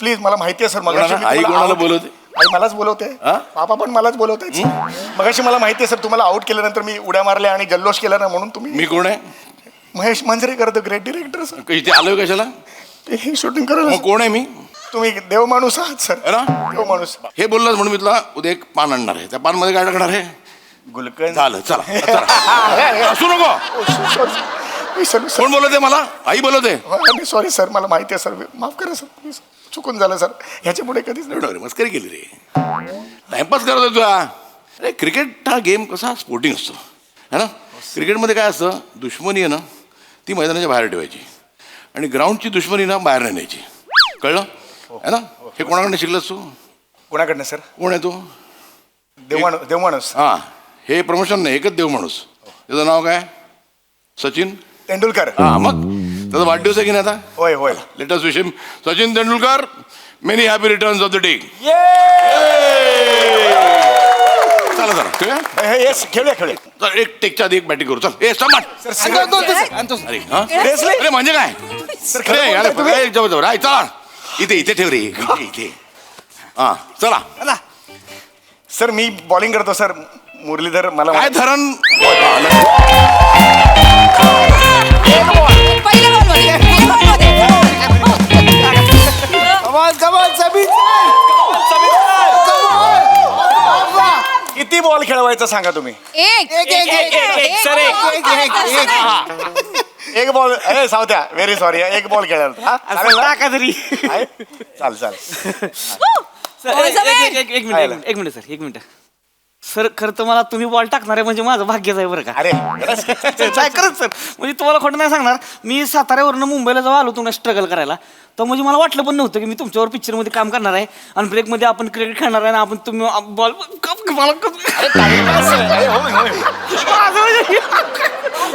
Please मला माहिती आहे सर आई कोणाला बोलवते? आई मलाच बोलवते, पापा पण मलाच बोलवते. मगाशी मला माहिती आहे सर, तुम्हाला आउट केल्यानंतर मी उड्या मारल्या आणि जल्लोष केला ना, म्हणून तुम्ही. मी कोण आहे? Mahesh Manjrekar, the great director sir. इथे आलोय कशाला? हे शूटिंग करायला. मग कोण आहे मी? तुम्ही देव माणूस आहात सर. है ना? देव माणूस. हे बोललास म्हणून मी तुला उद्या एक पान आणणार आहे. त्या पान मध्ये काय टाकणार आहे? गुलकंद. झालं, चला असू नको. कोण बोलवते मला? आई बोलवते. सॉरी सर, मला माहिती आहे सर, माफ करा सर, प्लीज चुकून झालं सर, ह्याच्या पुढे कधीच नाही. मस्करी केली रे, टाइमपास करत होतो तुला. अरे क्रिकेट हा गेम कसा स्पोर्टिंग असतो है ना. क्रिकेटमध्ये काय असतं, दुश्मनी आहे ना ती मैदानाच्या बाहेर ठेवायची आणि ग्राउंडची दुश्मनी ना बाहेर नाही न्यायची. कळलं है ना? हे कोणाकडनं शिकलंस तू? कोणाकडनं सर? कोण आहे तू? देव माणूस. हा, हे प्रमोशन नाही, एकच देव माणूस. त्याचं नाव काय? सचिन तेंडुलकर. हा, मग त्याचा वाढदिवस आहे की नाही आता? होय होय. Let us wish him, Sachin Tendulkar, many happy returns of the day. चला चला खेळूया. चल, एक टेकच्या आधी एक बॅटिंग करू. चल ए समाट. अरे हा, अरे म्हणजे काय? जवळ आहे. चला इथे ठेव रे, इथे. हा चला. सर मी बॉलिंग करतो सर. मुरलीधर मला काय धरण. किती बॉल खेळवायचा सांगा तुम्ही? एक बॉल. अरे सावत्या, व्हेरी सॉरी, एक बॉल खेळायला तरी. चाल. एक मिनिट सर, खरं तर मला तुम्ही बॉल टाकणार आहे म्हणजे माझं भाग्यच आहे बरं का. अरे काय करत सर, म्हणजे तुम्हाला खोटं नाही सांगणार, मी साताऱ्यावरनं मुंबईला जेव्हा आलो तुम्हाला स्ट्रगल करायला, तर म्हणजे मला वाटलं पण नव्हतं की मी तुमच्यावर पिक्चरमध्ये काम करणार आहे आणि ब्रेकमध्ये आपण क्रिकेट खेळणार आहे आणि आपण तुम्ही बॉल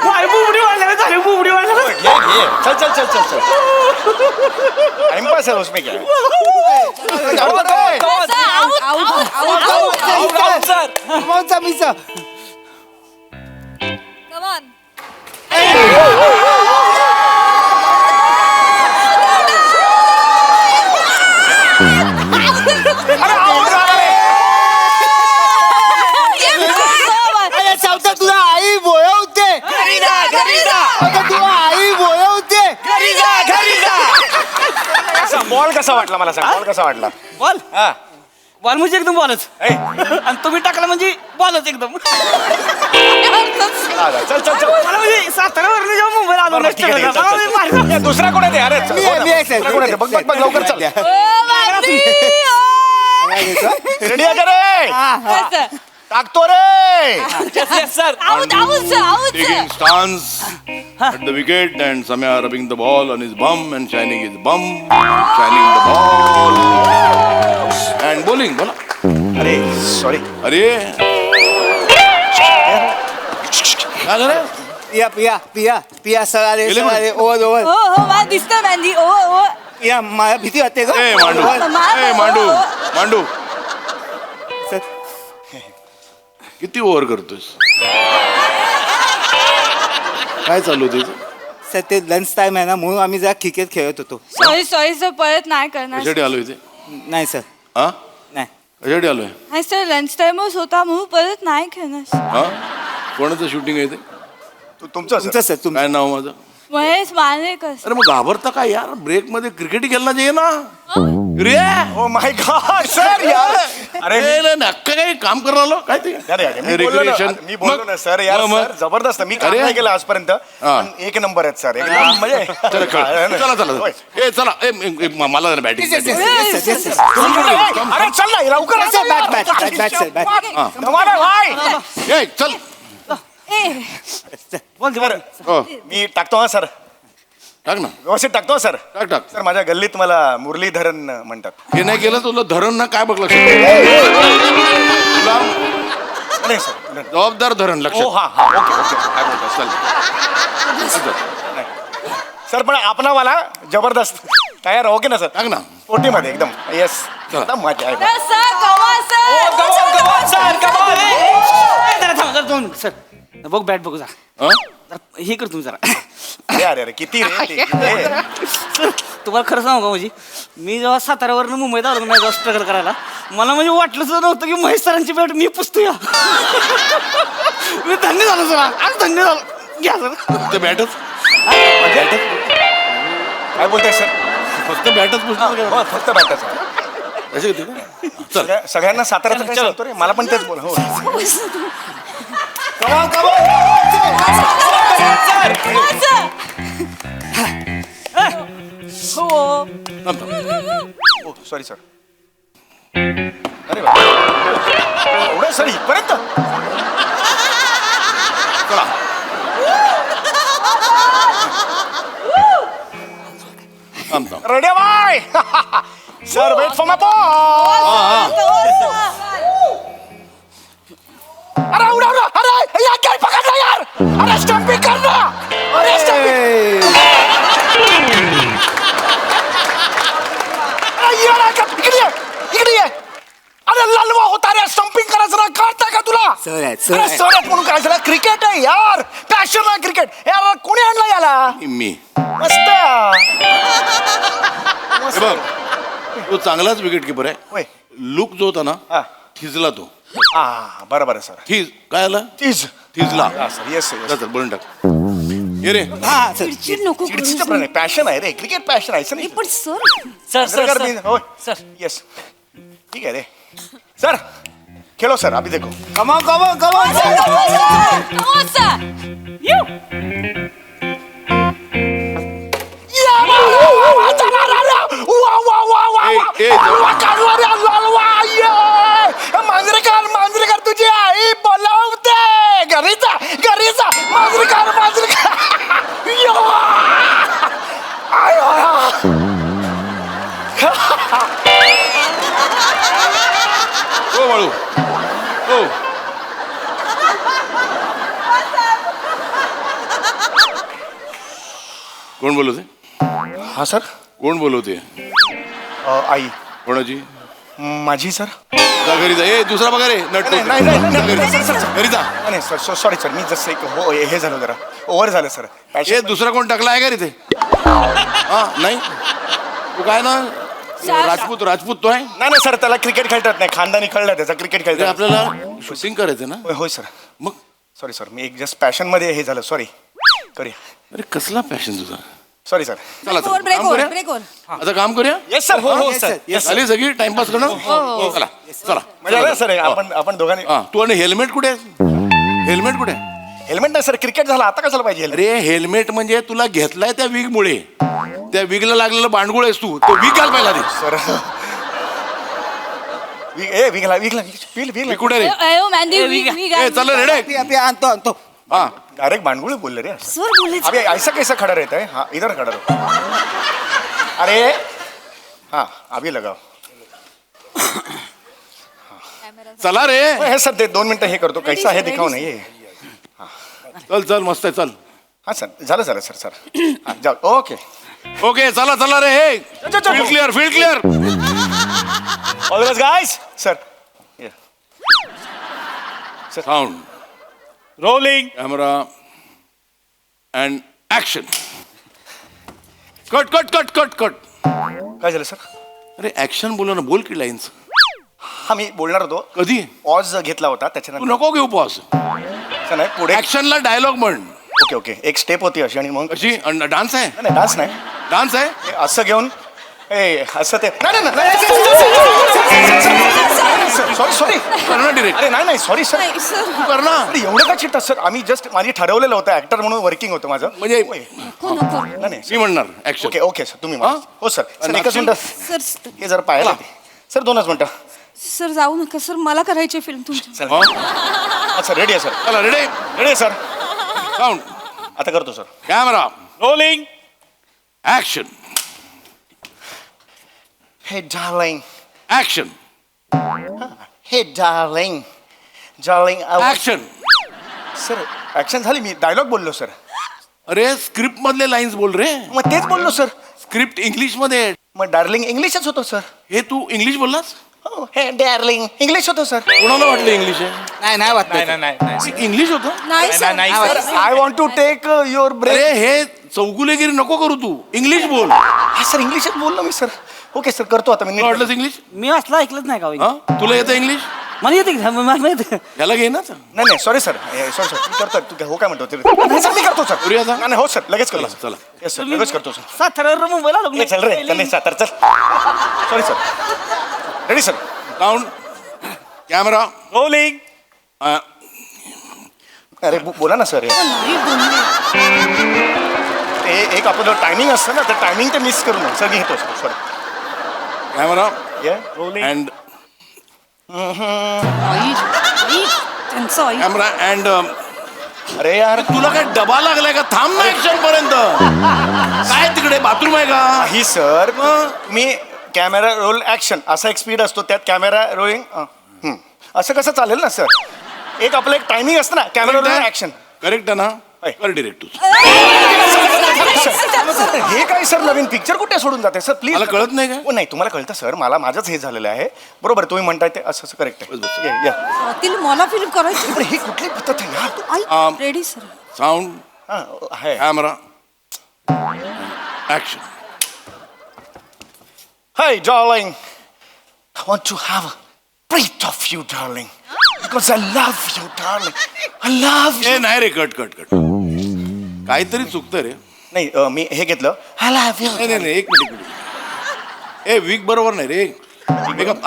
मला बुबडी वाढल्या झाली, बुबडी वाढल्या. चल टाइमपास है उसमें क्या. तुला आई बोलवते. तुला आई बोलवते. बॉल कसा वाटला मला सांग. बॉल कसा वाटला? बॉल हा, बॉल म्हणजे एकदम बॉलच आणि तुम्ही टाकला म्हणजे बॉलच एकदम. चल मला म्हणजे साताऱ्यावरनं जेव्हा मुंबईला आलो ना struggle करायला, दुसरा कोण आहे ते? अरे मी आहे, सर. दुसरा कोण आहे ते? बघ लवकर चल. रेडी आहे का रे? टाकतो रे. Taking stance at the wicket and Samya rubbing the ball on his bum and shining his bum, shining the ball and bowling. बोला. अरे सॉरी. अरे काय झालं? पिया सर आले ओव्हर दिसतं मॅन्डी. पिया मला भीती वाटते ग. ए मांडू सर, किती ओव्हर करतोस? काय चालू होतं? सर ते लंच टाइम आहे ना, म्हणून आम्ही जरा क्रिकेट खेळत होतो. सॉरी सर, परत नाही करणार. कशासाठी आलो इथे? नाही सर, हा, नाही. कशासाठी आलोय? नाही सर, लंच टाइमच होता म्हणून परत नाही खेळणार. हा, कोणाचं शूटिंग आहे ते? तुमचं सर तुमचं. काय नाव माझं? महेश मांजरेकर. अरे मग घाबरता काय यार, ब्रेक मध्ये क्रिकेट खेळला जाईल ना रे. ओ माय गॉड सर यार. अरे नक्का काही काम करायला आलो काय ते? मी बोललो ना सर यार. सर जबरदस्त. मी काम नाही केलं आजपर्यंत, पण एक नंबर आहेत सर. एकदम म्हणजे चला मला बॅटिंग. अरे चल ना लवकर. चल मी टाकतो. हा सर, टाक ना, व्यवस्थित टाकतो सर. टाक. सर माझ्या गल्लीत मला मुरलीधरन म्हणतात. हे नाही केलं तुला धरण ना काय बघ लक्षात. तुला नाही सर. जबाबदार धरण लक्षात. हो हा ओके. चल सर पण आपणावाला जबरदस्त तयार हो की ना सर. टाक ना. पोटीमध्ये एकदम. येस, एकदम मजा आहे. सर बघ बॅट बघू जा. हे कर तुम्ही जरा अरे अरे अरे किती रे ते? सर, तुम्हाला खरं सांगू का म्हणजे मी जेव्हा साताऱ्यावरनं मुंबईत आलो ना जेव्हा स्ट्रगल करायला मला म्हणजे वाटलं सुद्धा नव्हतं की महेश सरांची भेट मी पुसतो या मी धन्य झालो सर आज धन्य झालो घ्या सर फक्त बॅटच काय बोलताय सर? फक्त बॅटच पुसतो हो, फक्त बॅटच कशी होती का चल सगळ्यांना साताऱ्याचं काय सांगतो रे मला पण तेच बोल हो हो थांब, थांब. सॉरी सर अरे वा. एवढं सर इथपर्यंत चला थांब थांब ready bye sir wait for my ball अरे उडा उडा अरे यार काय पकडला यार अरे स्टंपिंग कर ना अरे स्टंपिंग इकडे ये अरे ललवा होता रे स्टंपिंग करायचं ना काढता का तुला सर आहेत, सर अरे आहेत. सर आहेत म्हणून काय झालं क्रिकेट आहे यार पॅशन आहे क्रिकेट यार कोणी आणला याला मी मस्त हे बघ तो चांगलाच विकेट किपर आहे होय लुक जो होता ना हा थिजला तो हा बरोबर आहे सर थिज काय आला तीज थिजला सर येस चल बोलून टाक ये रे हा सर चिडचिड नको करू चिडचिड पण नाही पॅशन आहे रे क्रिकेट पॅशन आहे सर पण सर सर सर यस ठीक है रे सर खेलो सर अभी देखो come on come on come on Manjrekar Manjrekar तुझी आई बोलावते घरीचा घरीचा मांजरेकर मांजरेकर हो बाळू हो कोण बोलवते हा सर कोण बोलवते आई कोणाची माझी सर जा घरी जा ए दुसरा बघा रे नट नाही, नाही, नाही, नाही, घरी नाही, जा. Sir, sir. घरी जा नाही सर सॉरी सर मी जस्ट एक हो हे झालं जरा ओव्हर झालं सर ए दुसरा कोण टाकला आहे का रे ते हा नाही तू काय ना राजपूत राजपूत तो आहे नाही नाही सर त्याला क्रिकेट खेळतात नाही खानदानी कळलं त्याचा क्रिकेट ते खेळतात आपल्याला शूटिंग करायचं ना होय सर मग सॉरी सर मी एक जस्ट पॅशन मध्ये हे झालं सॉरी सॉरी अरे कसला पॅशन तुझा सॉरी सर चला चला, काम करूया आता काम करूया येस सर हो हो yes, सर sir. येस आली सगळी टाइमपास करणं चला चला मजा आलं सर आपण दोघांनी हा तू आणि हेल्मेट कुठे हेल्मेट कुठे हेल्मेट नाही सर क्रिकेट झालं आता कशाला पाहिजे helmet? अरे हेल्मेट म्हणजे तुला घेतलाय त्या विग मुळे त्या विगला लागलेलं बांडगुळ आहेस तू तो विग घाल पाहिला ते सर विकला विकला विग विकला कुठे रे अयो मॅन्डी ए चल रेडे आणतो आणतो हाँ डायरेक्ट भांडगुळे बोल रहे सर बोले अभी ऐसा कैसा खड़ा रहता है हाँ इधर खड़ा रहो अरे हाँ अभी लगाओ चला रे हे सर ते 2 मिनिटं हे करतो कैसा हे दिखाव नाही हे चल चल मस्त आहे चल हाँ सर झालं झालं सर सर हाँ जाओ ओके ओके चला चला रे हे field clear field clear all the best guys sir sound rolling camera and action cut cut cut cut cut काय झालं सर अरे ऍक्शन बोला ना बोल की लाईन्स हा मी बोलणार होतो कधी पॉज घेतला होता तू त्याच्यानंतर नको घेऊ पॉज असं नाही पुढे ऍक्शनला डायलॉग म्हण ओके ओके एक स्टेप होती अशी आणि मग कशी डान्स आहे नाही डान्स नाही डान्स आहे हे असं घेऊन ए असं ते सॉरी सॉरी कर ना डिरेक्ट अरे नाही नाही सॉरी सर तू कर ना अरे एवढं का चिडतात सर आम्ही जस्ट माझी ठरवलेलं होतं ऍक्टर म्हणून वर्किंग होतं माझं म्हणजे होय. नको नको नाही नाही मी म्हणणार ऍक्शन ओके ओके सर तुम्ही म्हणा. हा? हो सर सर आणि एकच action? मिनिट सर हे जर पाहायला सर 2च मिनिटं सर जाऊ नका सर मला करायची फिल्म तुमची अच्छा रेडी आहे सर चला रेडी रेडी आहे सर साऊंड आता करतो सर कॅमेरा रोलिंग ऍक्शन हे डार्लिंग ऍक्शन हे darling darling action sir action झाली मी डायलॉग बोललो सर अरे स्क्रिप्ट मधले लाईन्स बोल रे मग तेच बोललो सर स्क्रिप्ट इंग्लिश मध्ये आहे. मग डार्लिंग इंग्लिशच होतो सर हे तू इंग्लिश बोललास हे डार्लिंग इंग्लिश होतं सर. कोणाला वाटलं इंग्लिश आहे? नाही नाही वाटत इंग्लिश होतं? नाही sir sir I want to take your break. अरे हे चौगुलेगिरी नको करू तू, इंग्लिश बोल. हा सर इंग्लिशात बोललो मी सर. ओके सर करतो आता मी तुला नीट. वाटलंच इंग्लिश? मी असलं ऐकलंच नाही का हो? हा तुला येतं इंग्लिश? मला येते की मला येते. याला घे ना. नाही नाही सॉरी सर सॉरी सर मी करतो तू हो काय म्हणतो ते. नाही सर मी करतो सर. करूया आता? नाही हो सर लगेच करतो चला, चला. येस सर लगेच करतो सर. साताऱ्यावर मुंबईला आलो ये चल रे कन्ने सातार चल. Sorry sir ready sir. Sound camera rolling. अरे बोला ना सर. नाही बोलले. ते एक आपलं टायमिंग असतं ना तर टायमिंग ते मिस करू नये सर. मी घेतो सर सॉरी. कॅमेरा ये रोलिंग. अँड आई, आई, त्यांचं आई. कॅमेरा अँड अरे यार तुला काय डबा लागलाय का? थांब ना ऍक्शन पर्यंत. काय तिकडे बाथरूम आहे का? ही सर मी कॅमेरा रोल ऍक्शन असा एक स्पीड असतो त्यात कॅमेरा रोलिंग असं कसं चालेल ना सर. एक आपलं एक टायमिंग असतं ना कॅमेरा रोल ऍक्शन. करेक्ट आहे ना? आहे. कर डिरेक्ट तू. हे काय सर नवीन पिक्चर कुठे सोडून जाते सर प्लीज. मला कळत नाही काय? नाही तुम्हाला कळतं सर मला माझंच हे झालेलं आहे. बरोबर तुम्ही म्हणताय ते असं असं करेक्ट बस, बस. आहे. या, या. तिला मला फिल्म करायची. पण ही कुठली पद्धत आहे यार. I ready sir. साऊंड हा, आहे. Camera action. Hey darling, I want to have a breath of you darling because I love you darling. I love you. ए नाही रे, कट कट कट. काहीतरी चुकतं रे. नाही मी हे घेतलं I love you. नाही नाही नाही, एक मिनिट. ए वीक बरोबर नाही रे.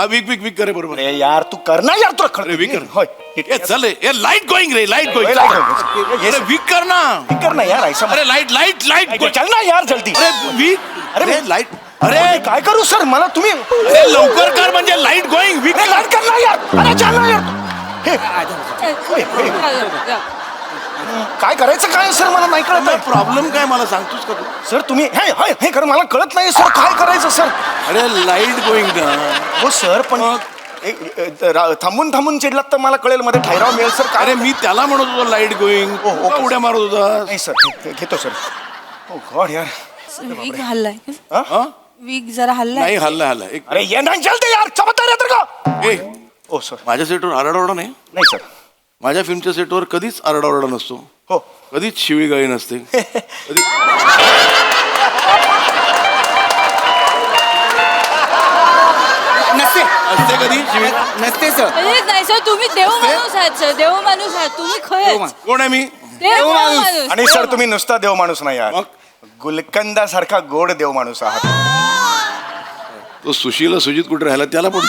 वीक वीक वीक करे बरोबर. अरे यार तू कर ना यार तुला अरे वीक कर. होय ए चल रे. ए लाईट गोईंग रे, लाईट गोईंग. होय, light going. अरे वीक कर ना. कर ना यार ऐसा अरे लाईट लाईट लाईट. चल ना यार जल्दी. अरे वीक. अरे अरे लाईट. अरे काय करू सर मला तुम्ही अरे लवकर कर म्हणजे लाईट गोईंग. वीक. अरे लाईट कर ना यार. अरे चल ना यार. हे, होय, होय. काय करायचं काय सर मला नाही कळत आहे. प्रॉब्लेम काय मला सांगतोस का तू? सर तुम्ही हे हे हे कर मला कळत नाही सर काय करायचं सर. अरे लाईट गोईंग ना. हो सर पण थांबून थांबून चिडलात तर मला कळेल मध्ये ठहराव मिळेल सर. अरे मी त्याला म्हणत होतो लाईट गोईंग. ओ, ओके. उड्या मारत होता. नाही सर घेतो सर. ओ गॉड यार. वीक हल्लाय. हा? वीक जरा हल्लाय. नाही हल्ला हल्ला. एक अरे ये नाही चलते यार चमत्कार येतं का. ए ओ सर माझ्या सेटवर आरडाओरडा नाही. नाही सर. माझ्या फिल्मच्या सेटवर कधीच आरडाओरडा नसतो. हो कधीच शिवीगाळी नसते. कधी नसते असते कधी शिवी. नसते सर. नाही सर तुम्ही देव माणूस आहात सर. देव माणूस आहात तुम्ही खरंच. कोण आहे मी? देव माणूस. आणि सर तुम्ही नुसता देव माणूस नाही आहात. मग? गुलकंदा सारखा गोड देव माणूस आहात. तो सुशीला सुजित कुठे राहिला त्याला पण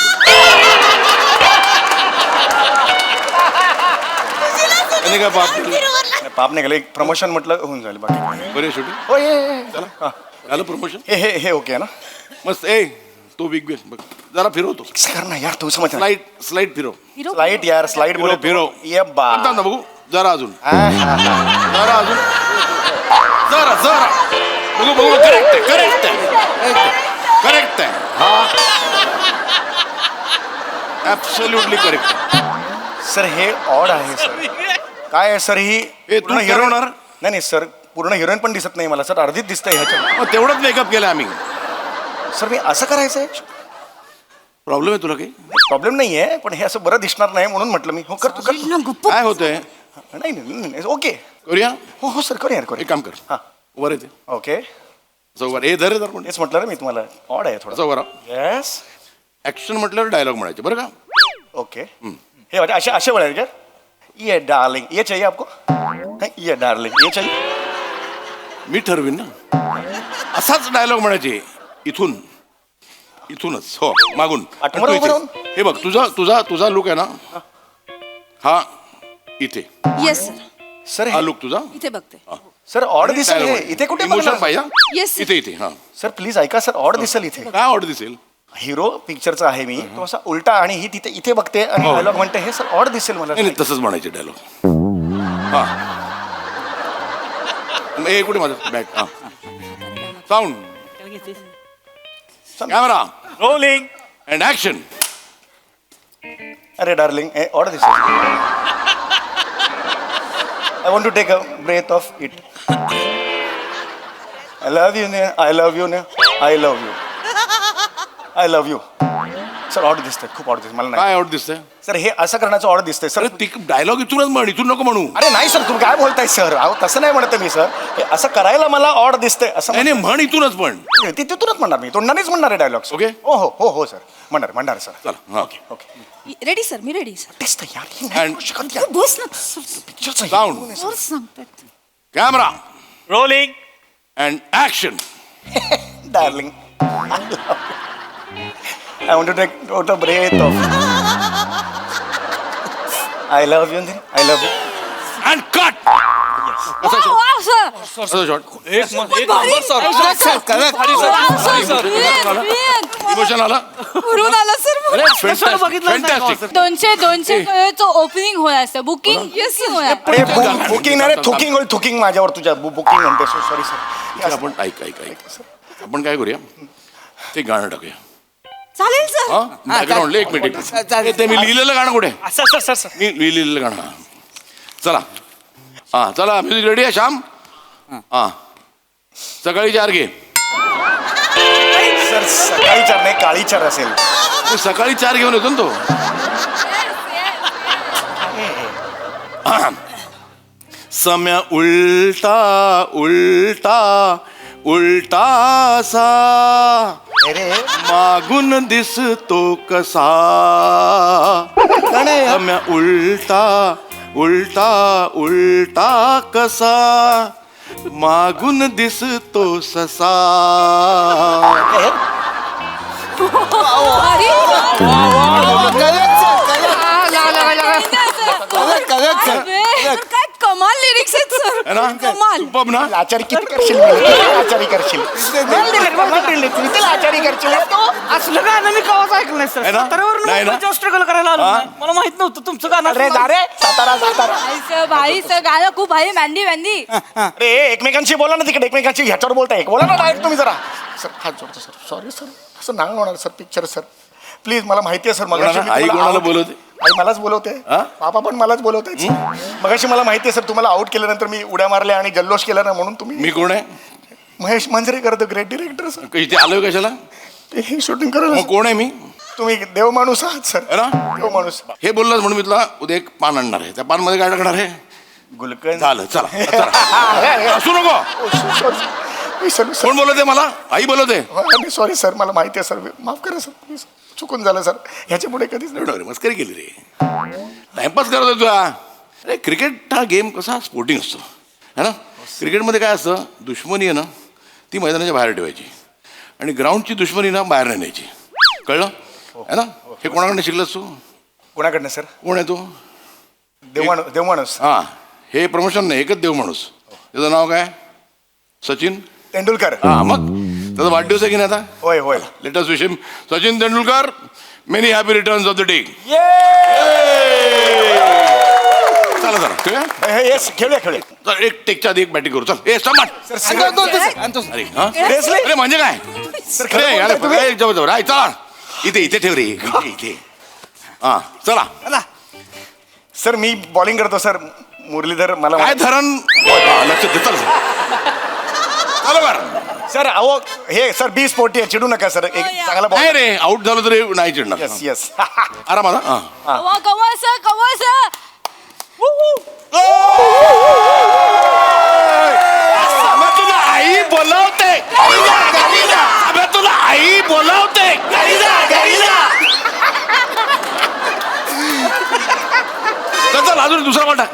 त्याने काय पाप केलं? नाही, पाप नाही गेलं एक प्रमोशन म्हटलं होऊन जाईल बाकी. बरे शूटिंग हो ये चला हा. झालं प्रमोशन. हे ओके आहे ना. मस्त. ए तो बिग बिग बघ जरा फिरवतो. कर ना यार तू समज. स्लाइड फिरव. स्लाइड यार स्लाइड फिरव फिरव. ये बा आता ना बघू जरा अजून. हा, हा, हा. जरा अजून. जरा जरा बघू बघू. करेक्ट आहे करेक्ट आहे करेक्ट आहे. हा ऍब्सोल्युटली करेक्ट. सर हे ऑड आहे सर. काय आहे सर ही ए, तू पूर्ण ठरवणार? हिरोईन नाही नाही सर पूर्ण हिरोईन पण दिसत नाही मला सर अर्धीच दिसतंय ह्याच्या. मग तेवढंच मेकअप केलं आम्ही. सर मी असं करायचंय. प्रॉब्लेम आहे तुला काही? प्रॉब्लेम नाही आहे पण हे असं बरं दिसणार नाही म्हणून म्हटलं मी. हो करतो करतो. काय होतंय? नाही नाही ओके. करूया. हो हो सर करूया यार एक करूया. काम कर. हा वर येते ओके. चौकार. ए धर धर पण तेच म्हटलं ना मी तुम्हाला ऑड आहे थोडं. चौकारा. येस ऍक्शन म्हटल्यावर डायलॉग म्हणायचे बरं का. ओके. हे वाटे असे असे वळायचे क्या. ये डार्लिंग ये चाहिए आपको. ये डार्लिंग ये चाहिए. मी ठरवीन ना. असाच डायलॉग म्हणायचे इथून इथूनच. हो मागून. आठवण तू उभं राहून? इथे. हे बघ तुझा तुझा तुझा लुक आहे ना हा इथे. Yes sir. सर हा लुक तुझा. इथे बघते. सर ऑड दिसेल हे. इथे कुठे इमोशन बघणार? पाहिजे. Yes, sir. इथे इथे हा. सर प्लीज ऐका सर ऑड दिसेल इथे. काय ऑर्डर दिसेल? हिरो पिक्चरचा आहे मी तो असा उलटा आणि ही तिथे इथे बघते आणि हो. डायलॉग म्हणते हे सर ऑड दिसेल मला. नाही नाही तसंच म्हणायचे डायलॉग. हा ए कुठे माझं बॅग. हा sound camera rolling. And action. अरे डार्लिंग हे ऑड दिसेल. I want to take a breath of it. I love you ने आय लव्ह यू ने I love you. I love you. Sir odd दिसतंय, खूप ऑड दिसतंय मला नाही काय आवड दिसतंय? सर हे असं करण्याचं ऑर्डर दिसतंय सर. अरे ती डायलॉग इथूनच म्हण, इथून नको म्हणू. अरे नाही सर तुम्ही काय बोलताय सर अहो तसं नाही म्हणत मी सर हे असं करायला मला ऑड दिसतंय असं नाही नाही, म्हण इथूनच म्हण. ती तिथूनच म्हणणार मी तोंडानेच म्हणणार आहे डायलॉग. Okay. हो हो हो हो सर म्हणणार सर. चला हा. ओके रेडी सर मी रेडी सर दिसतंय यार ही And- नाही शकत यार. बस ना पिक्चरचं हे Sound. कोण आहे सर सांगतात camera rolling. And action. Sir? Darling. I want to take a breath of. I love you. I love you. And cut. Sir असं शॉट. इमोशन आला. करून आला सर फॅन्टॅस्टिक. 200 ओपनिंग होणार सर बुकिंग होणार अरे बुकिंग नाही रे थुकिंग होईल थुकिंग माझ्यावर तुझ्या बुकिंग म्हणते सॉरी सर. आपण ऐक आपण काय करूया, ते गाणं टाकूया. चालेल सर हा बॅकग्राऊंडला एक मिनिट. ते मी लिहिलेलं गाणं कुठे? सर मी लिहिलेलं गाणं. चला हा चला म्युझिक रेडी आहे श्याम. हा सकाळी 4 घे. सर सकाळी चार नाही काळी चार असेल. मी सकाळी 4 घेऊन येतो ना तो. सम्या उलटा उलटा उलटासा अरे मागून दिसतो कसा. सम्या उलटा उलटा उलटा कसा मागून दिसतो ससा. काय कमाल लिरिक्स आहेत सर है ना? कमाल Superb ना? लाचारी किती करशील लाचारी करशील लाचारी करशील असलं गाणं मी कवाच ऐकलं नाही सर. आहे ना? नाही ना? साताऱ्यावर स्ट्रगल करायला आलो नाही. मला माहित नव्हतं तुमचं गाणं अरे असं. दारे सातारा भाई सर गाणं खूप भारी मॅन्डी अरे एकमेकांशी बोला ना तिकडे एकमेकांशी ह्याच्यावर बोलताय बोला ना डायरेक्ट तुम्ही जरा. सर हात जोडतो सर सॉरी सर असं नाही होणार सर पिक्चर सर प्लीज मला माहिती आहे सर मगाशी मी आई तुम्हाला कोणाला out- बोलवते? आई मलाच बोलवते हा? पापा पण मलाच बोलवते मगाशी मला माहिती आहे सर तुम्हाला आउट केल्यानंतर मी उड्या मारल्या आणि जल्लोष केला ना म्हणून तुम्ही मी कोण आहे? Mahesh Manjrekar the great director sir इथे आलोय कशाला? हे शूटिंग करायला मग कोण आहे मी? तुम्ही देव माणूस आहात सर है ना? देव माणूस हे बोललास म्हणून मी तुला उद्या एक पान आणणार आहे. त्या पान मध्ये काय टाकणार आहे? गुलकंद झालं चला चला. असू नको. कोण बोलवते मला? आई बोलवते. सॉरी सर मला माहिती आहे सर माफ करा सर प्लीज चुकून झालं सर ह्याच्या पुढे कधीच नाही. एवढं मस्करी केली रे. टाइमपास करत होता तुला. अरे क्रिकेट हा गेम कसा स्पोर्टिंग असतो है ना. क्रिकेटमध्ये काय असतं, दुश्मनी आहे ना ती मैदानाच्या बाहेर ठेवायची आणि ग्राउंडची दुश्मनी ना बाहेर नाही न्यायची. कळलं है ना. हे कोणाकडनं शिकलंस तू? कोणाकडनं सर? कोण आहे तो? देव माणूस हा हे प्रमोशन नाही, एकच देव माणूस. त्याचं नाव काय? सचिन तेंडुलकर. हा मग त्याचा वाढदिवस आहे की नाही आता? होय होय let us wish him Sachin Tendulkar many happy returns of the day. चला चला खेळूया. येस खेळूया चल एक टेकच्या आधी एक बॅटिंग करू. चल ए सामान. अरे हा अरे म्हणजे काय? अरे यार, ए, जवळ जवळ आहे. चला इथे ठेव रे. इथे हा चला. सर मी बॉलिंग करतो सर मुरलीधर मला काय धरण लक्ष दे. चल बरोबर. सर अहो हे सर 20 पोटी आहे चिडू नका सर एक चांगला नाही बॉल. रे आउट झालं तरी नाही चिडणार. येस येस आरामात हा. कवा सर अबे तुला आई बोलावते. अबे तुला आई बोलावते. चल अजून दुसरा बॉल टाक.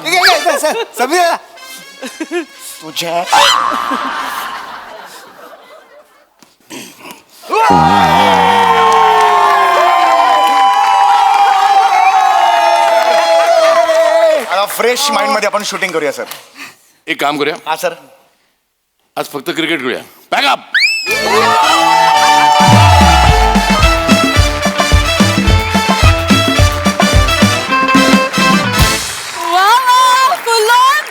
तुझ्या फ्रेश माइंड मध्ये आपण शूटिंग करूया सर. एक काम करूया, हा सर. आज फक्त क्रिकेट खेळूया. पॅकअप.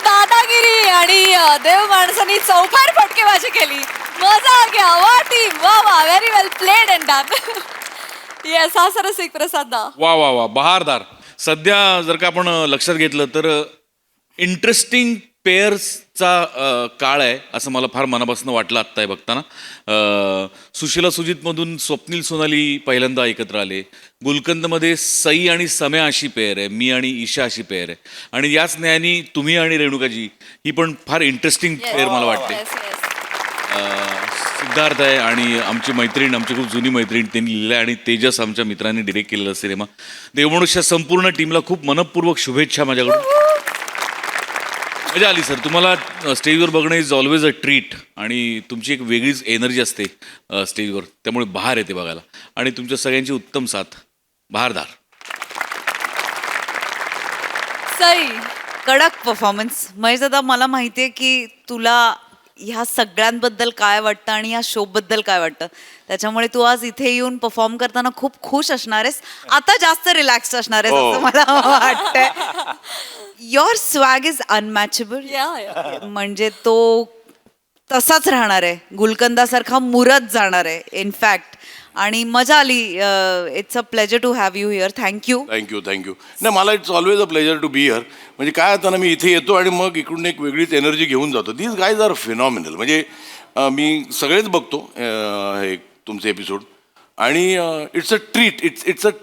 दादागिरी आणि देव माणसाने चौकार फटकेबाजी केली. मजा आ गया वा टीम वा वा very well played and done. Yes हा सर सिक प्रसाद दा. वा वा वा बहारदार. सध्या जर का आपण लक्षात घेतलं तर इंटरेस्टिंग पेअर्सचा काळ आहे असं मला फार मनापासून वाटलं आत्ता आहे बघताना. सुशीला सुजितमधून स्वप्नील सोनाली पहिल्यांदा एकत्र आले. गुलकंदमध्ये सई आणि सम्या अशी पेअर आहे, मी आणि ईशा अशी पेअर आहे, आणि याच न्यायाने तुम्ही आणि रेणुकाजी ही पण फार इंटरेस्टिंग पेअर मला वाटते. Yes, yes. सिद्धार्थ आहे आणि आमची मैत्रीण, आमची खूप जुनी मैत्रीण, त्यांनी लिहिलं आहे, आणि तेजस आमच्या मित्रांनी डिरेक्ट केलेला सिनेमा. देवमनुष्य संपूर्ण टीमला खूप मनपूर्वक शुभेच्छा माझ्याकडून. मजा आली सर. तुम्हाला स्टेजवर बघणं इज ऑलवेज अ ट्रीट, आणि तुमची एक वेगळीच एनर्जी असते स्टेजवर, त्यामुळे बहार येते बघायला, आणि तुमच्या सगळ्यांची उत्तम साथ, बहारदार. सई, कडक परफॉर्मन्स. महेश दादा, मला माहितीये की तुला ह्या सगळ्यांबद्दल काय वाटतं आणि या शो बद्दल काय वाटतं, त्याच्यामुळे तू आज इथे येऊन परफॉर्म करताना खूप खुश असणार आहेस. आता जास्त रिलॅक्स असणार आहेस असं मला वाटतंय. Your swag is unmatchable. yeah, yeah. म्हणजे तो तसाच राहणार आहे, गुलकंदासारखा मुरत जाणार आहे इनफॅक्ट. आणि मजा आली. It's a pleasure to have you here. Thank you. Thank you. नाही, मला it's always a pleasure to be here. म्हणजे काय होतं ना, मी इथे येतो आणि मग इकडून एक वेगळीच एनर्जी घेऊन जातो. These guys are phenomenal. म्हणजे मी सगळेच बघतो हे तुमचे एपिसोड, आणि it's a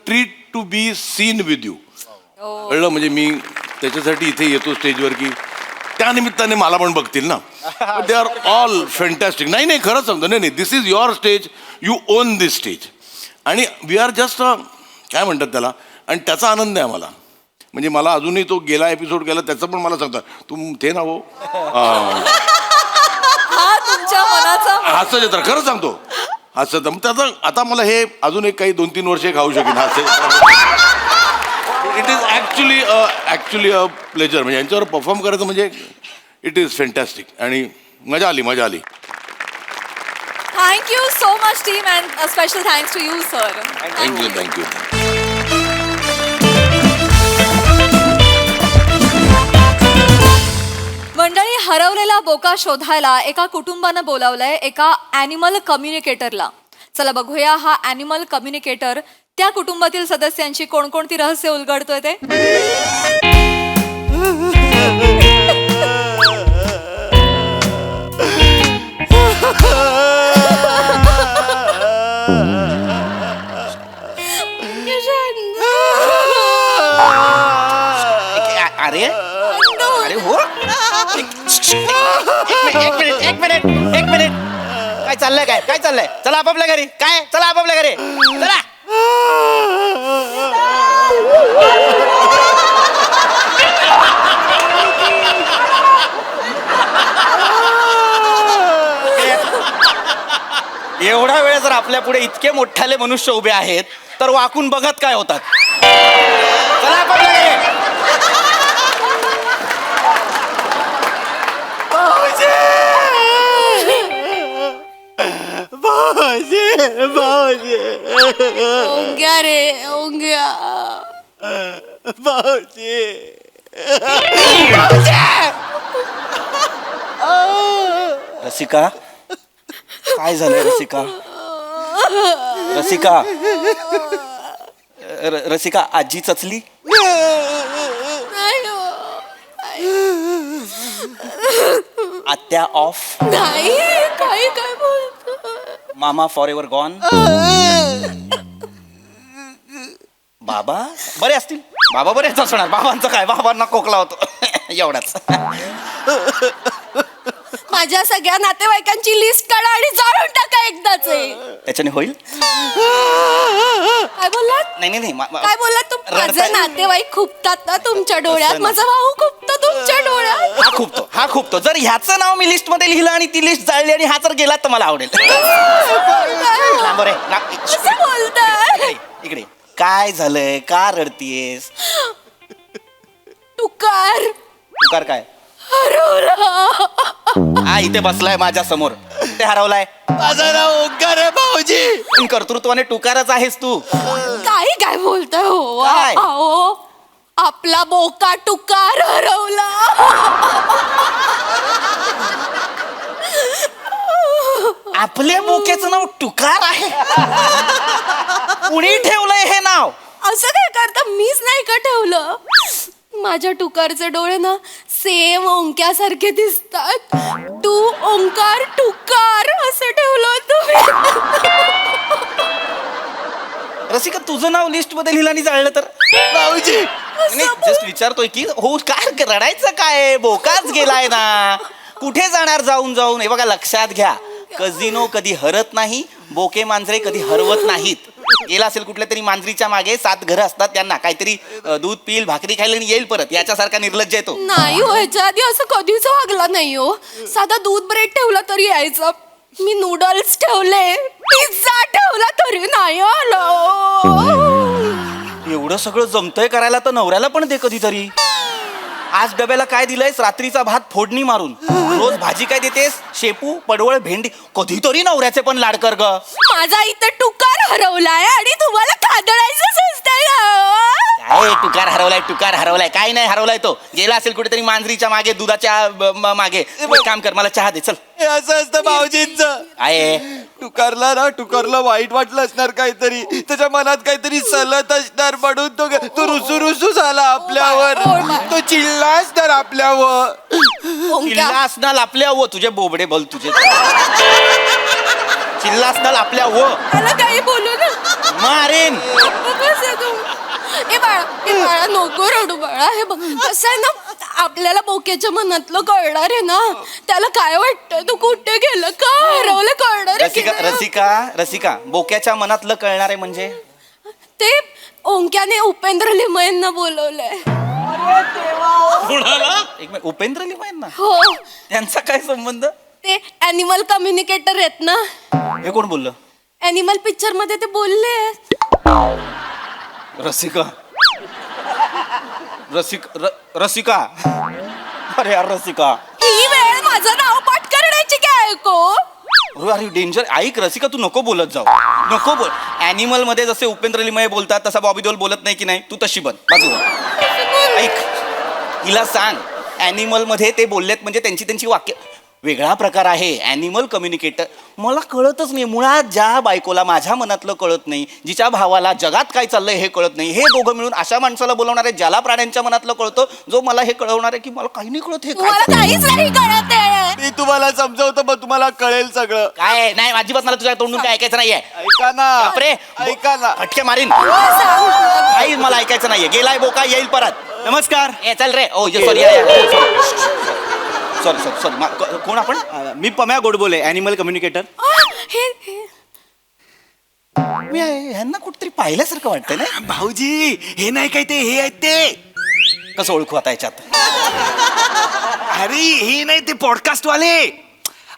treat to be seen with you. कळलं? म्हणजे मी त्याच्यासाठी इथे येतो स्टेजवर की त्या निमित्ताने मला पण बघतील ना. They are all fantastic. नाही, खरंच सांगतो. नाही, this is your stage, you own this stage, आणि वी आर जस्ट काय म्हणतात त्याला, आणि त्याचा आनंद आहे मला. म्हणजे मला अजूनही तो गेला एपिसोड गेला त्याचं पण मला सांगतात, तू ते ना हो हा तुमच्या मनाचा हास्य जत्रा. खरंच सांगतो, हास्य जत्रा. त्याचं आता मला हे अजून एक काही 2-3 वर्षे खाऊ शकेन हास्य जत्रा. It is actually a pleasure. म्हणजे यांच्यावर परफॉर्म करायचं म्हणजे इट इज फॅन्टॅस्टिक, आणि मजा आली. Thank you so much team, and special thanks to you sir. Thank you. मंडळी, हरवलेला बोका शोधायला एका कुटुंबानं बोलावलंय एका ॲनिमल कम्युनिकेटरला. चला बघूया हा ॲनिमल कम्युनिकेटर त्या कुटुंबातील सदस्यांची कोणकोणती रहस्य उलगडतोय ते. अरे अरे हो, एक मिनिट. काय चाललंय? चला आपापल्या घरी. चला आपापल्या घरी. चला. एवढा वेळ जर आपल्या पुढे इतके मोठाले मनुष्य उभे आहेत तर वाकून बघत काय होतात. चला आपापल्या घरी. ओंग्या रे ओंग्या. रसिका, काय झालंय रसिका? रसिका आजी चचली? नाही हो. आत्या ऑफ? नाही, काय बोलतो. मामा फॉर एव्हर गॉन? बाबा बरे असतील? बाबा बरेच असणार. बाबांचं काय, बाबांना खोकला होतो एवढाच. माझ्या सगळ्या नातेवाईकांची लिस्ट काढा आणि जाळून टाका एकदाच. त्याच्याने होईल? काय बोललात? नाही. काय बोललात तू? माझे नातेवाईक खुपतात ना तुमच्या डोळ्यात. असं नाही. माझा भाऊ खुपतो तुमच्या डोळ्यात. हा खूप जर ह्याचं नाव मी लिस्ट मध्ये लिहिलं आणि ती लिस्ट जाळली आणि हा जर गेला तर मला आवडेल. कसं बोलताय? इकडे काय झालंय? का रडतीयेस? तुकार काय? हरवला. हा इथे बसलाय माझ्या समोर. ते हरवलाय. माझं नाव ओंकार आहे भाऊजी. पण कर्तृत्वाने टुकारच आहेस तू. काय बोलताय हो? काय? अहो, आपला बोका टुकार हरवला. आपल्या बोक्याचं नाव टुकार आहे? कुणी ठेवलंय हे नाव? असं काय करता? मीच नाही का ठेवलं. माझ्या टुकारचे डोळे ना सेम ओंक्यासारखे दिसतात. तू ओंकार टुकार असं ठेवलं होतं. रसिका तुझं नाव लिस्ट मध्ये लिहिलं आणि जाळलं तर भाऊजी नाही जस्ट विचारतोय की हो काय रडायचं काय बोकाच गेलाय ना कुठे जाणार जाऊन जाऊन हे बघा लक्षात घ्या कझिनो कधी हरत नाही बोके मांजरे कधी हरवत नाहीत गेला असेल कुठल्या तरी मांजरीच्या मागे 7 घरं असतात त्यांना काहीतरी दूध पिल भाकरी खायला आणि येईल परत याच्यासारखा निर्लज्ज येतो नाही हो, ह्याच्या आधी असं कधीच वागला नाही हो. साधा दूध ब्रेड ठेवला तरी यायचं. मी नूडल्स ठेवले, पिझ्झा ठेवला तरी नाही आलो. एवढं सगळं जमतंय करायला तर नवऱ्याला पण दे कधीतरी आज डब्याला काय दिलंयस रात्रीचा भात फोडणी मारून रोज भाजी काय देतेस शेपू पडवळ भेंडी कधीतरी नवऱ्याचे पण लाड कर ग माझा इथं टुकार हरवलाय आणि तुम्हाला खादळायचं सुचतंय काय टुकार हरवलाय काय नाही हरवलाय तो गेला असेल कुठेतरी मांजरीच्या मागे दुधाच्या मागे एक काम कर मला चहा दे चल हे असं असतं भाऊजींचं. आहे टुकारला वाईट वाटलं असणार काहीतरी त्याच्या मनात काहीतरी सलत असणार म्हणून तो रुसू झाला आपल्यावर तो चिडला असणार आपल्यावर. चिल्ला असणार आपल्या व तुझे बोबडे बोल तुझे चिल्ला असणार आपल्या व मला काही बोलू ना मारेन ए बाळा नको रडू बाळा. हे बघ कसं आहे ना आपल्याला बोक्याच्या मनातलं कळणार आहे ना त्याला काय वाटतं तू कुठे गेलं का हरवलं कळणार आहे की रसिका नाही? रसिका बोक्याच्या मनातलं कळणार आहे म्हणजे ते ओंक्याने उपेंद्र लिमयेंना बोलवलंय. एक मिनिट उपेंद्र लिमयेंना हो त्यांचा काय संबंध ते अॅनिमल कम्युनिकेटर आहेत ना. हे कोण बोललं अॅनिमल पिक्चर मध्ये ते बोलले. रसिका रसिका अरे यार रसिका ही वेळ माझं नाव पाठ करण्याची काय ऐको. अरे डेंजर ऐक रसिका तू नको बोलत जाऊ नको बोल ॲनिमल मध्ये जसे उपेंद्र लिमये बोलतात तसा बॉबी देओल बोलत नाही की नाही तू तशी बन बाजूला ऐक हिला सांग ॲनिमल मध्ये ते बोललेत म्हणजे त्यांची वाक्य वेगळा प्रकार आहे ॲनिमल कम्युनिकेटर मला कळतच नाही मुळात ज्या बायकोला माझ्या मनातलं कळत नाही जिच्या भावाला जगात काय चाललंय हे कळत नाही हे दोघं मिळून अशा माणसाला बोलवणार आहे ज्याला प्राण्यांच्या मनातलं कळतं जो मला हे कळवणार आहे की मला काही नाही कळत हे काय मला काहीच नाही कळत आहे. मी तुम्हाला समजवतो मग तुम्हाला कळेल सगळं. काय नाही अजिबात मला तुझ्या तोंडून काय ऐकायचं नाहीये ऐका ना बापरे ऐका ना. फटके मारीन सांग. काही मला ऐकायचं नाहीये गेलाय बोका येईल परत नमस्कार. ए चल रे ओ सॉरी कोण आपण मी पम्या गोडबोले अॅनिमल कम्युनिकेटर. हे मी ह्यांना कुठतरी पाहिल्यासारखं वाटतंय ना भाऊजी हे नाही काय ते हे आहेत ते. कसं ओळखू आता याच्यात अरे हे नाही ते पॉडकास्ट वाले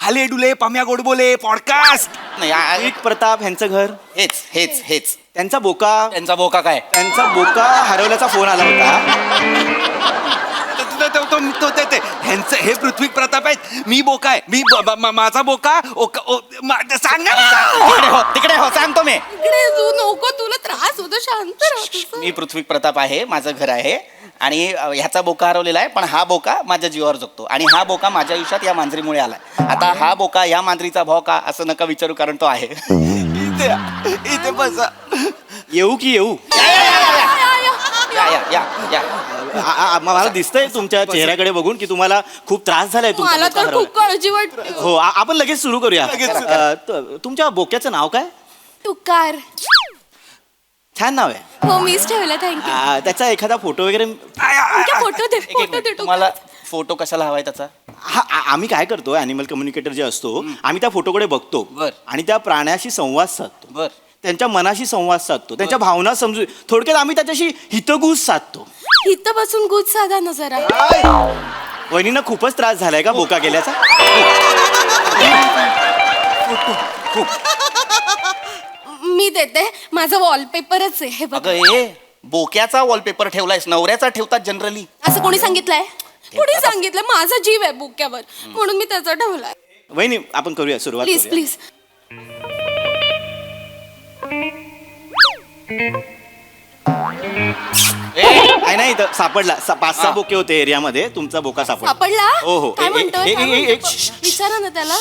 हले डुले पम्या गोडबोले पॉडकास्ट. नाही प्रताप यांचं घर हेच त्यांचा बोका त्यांचा बोका काय त्यांचा बोका हरवल्याचा फोन आला होता. ह्यांचं हे पृथ्वी प्रताप आहेत मी बोका आहे मी माझा बोका सांग तिकडे हो सांगतो मी इकडे तू नको तुला त्रास होतो शांत राहा. मी पृथ्वी प्रताप आहे माझं घर आहे आणि ह्याचा बोका हरवलेला आहे पण हा बोका माझ्या जीवावर जगतो आणि हा बोका माझ्या आयुष्यात या मांजरीमुळे आलाय. आता हा बोका या मांजरीचा भाव का असं नका विचारू कारण तो आहे. इथे बसा. येऊ की येऊ. या मला दिसतंय तुमच्या चेहऱ्याकडे बघून की तुम्हाला खूप त्रास झालाय मला तर खूप काळजी वाटते. हो आपण लगेच सुरू करूया. तुमच्या बोक्याचं नाव काय. टुकार. छान नाव आहे. हो मीच ठेवलं थँक्यू. त्याचा एखादा फोटो वगैरे फोटो दे तुम्हाला फोटो कशाला हवाय त्याचा आम्ही काय करतो अॅनिमल कम्युनिकेटर जे असतो आम्ही त्या फोटोकडे बघतो बर. आणि त्या प्राण्याशी संवाद साधतो बर त्यांच्या मनाशी संवाद साधतो त्यांच्या भावना समजू थोडक्यात आम्ही त्याच्याशी हितगुज साधतो. इथं बसून गुज साधा ना जरा. वहिनींना खूपच त्रास झालाय का बोका गेल्याचा. मी देते माझं वॉलपेपरच आहे हे बघ. अगं ए बोक्याचा वॉलपेपर ठेवलायस नवऱ्याचा ठेवतात जनरली असं कोणी सांगितलंय कोणी सांगितलं माझा जीव आहे बुक्यावर म्हणून मी त्याचा ठेवलाय. वहिनी आपण करूया सुरुवात प्लीज करूया. प्लीज. नाही इथं सापडला 5-6 बोके होते एरियामध्ये तुमचा बोका सापडला. सापडला. हो हो काय म्हणतोय विचारा ना त्याला.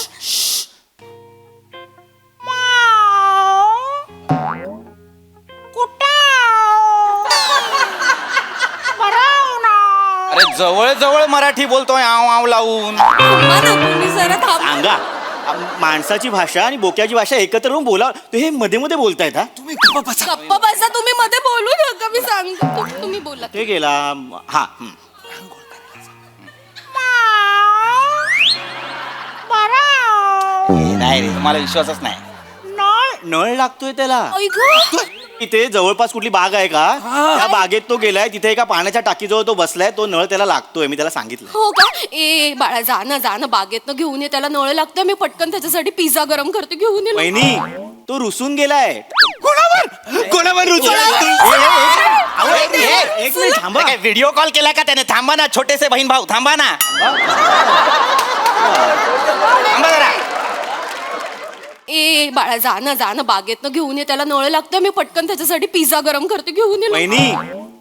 अरे जवळ जवळ मराठी बोलतोय आव आव लावून. थांबा ना तुम्ही जरा थांबा. सांगा माणसाची भाषा आणि बोक्याची भाषा एकत्र येऊन बोला. हे मध्ये मध्ये बोलतायत हा. गप्पा बसा तुम्ही, मध्ये बोलू नका. मी सांगतो तुम्ही बोला. ते गेला हा. नाही रे मला विश्वासच नाही. नळ लागतोय त्याला. ऐ गं. इथे जवळपास कुठली बाग आहे का? त्या बागेत तो गेलाय, तिथे एका पाण्याच्या टाकीजवळ तो बसलाय, तो नळ त्याला लागतोय. मी त्याला सांगितलं. हो का? ए बाळा जा ना बागेतनं घेऊन ये. त्याला नळ लागतोय. मी पटकन त्याच्यासाठी पिझ्झा गरम करते. घेऊन ये. वहिनी तो रुसून गेलाय. कोणावर रुसून? एक मिनिट थांबा. व्हिडिओ कॉल केला का त्याने? थांबा ना छोटेसे बहीण भाऊ, थांबा ना. थांबा जरा. ए बाळा जा ना बागेतनं घेऊन ये. त्याला नळ लागतोय. मी पटकन त्याच्यासाठी पिझ्झा गरम करते. घेऊन ये. वहिनी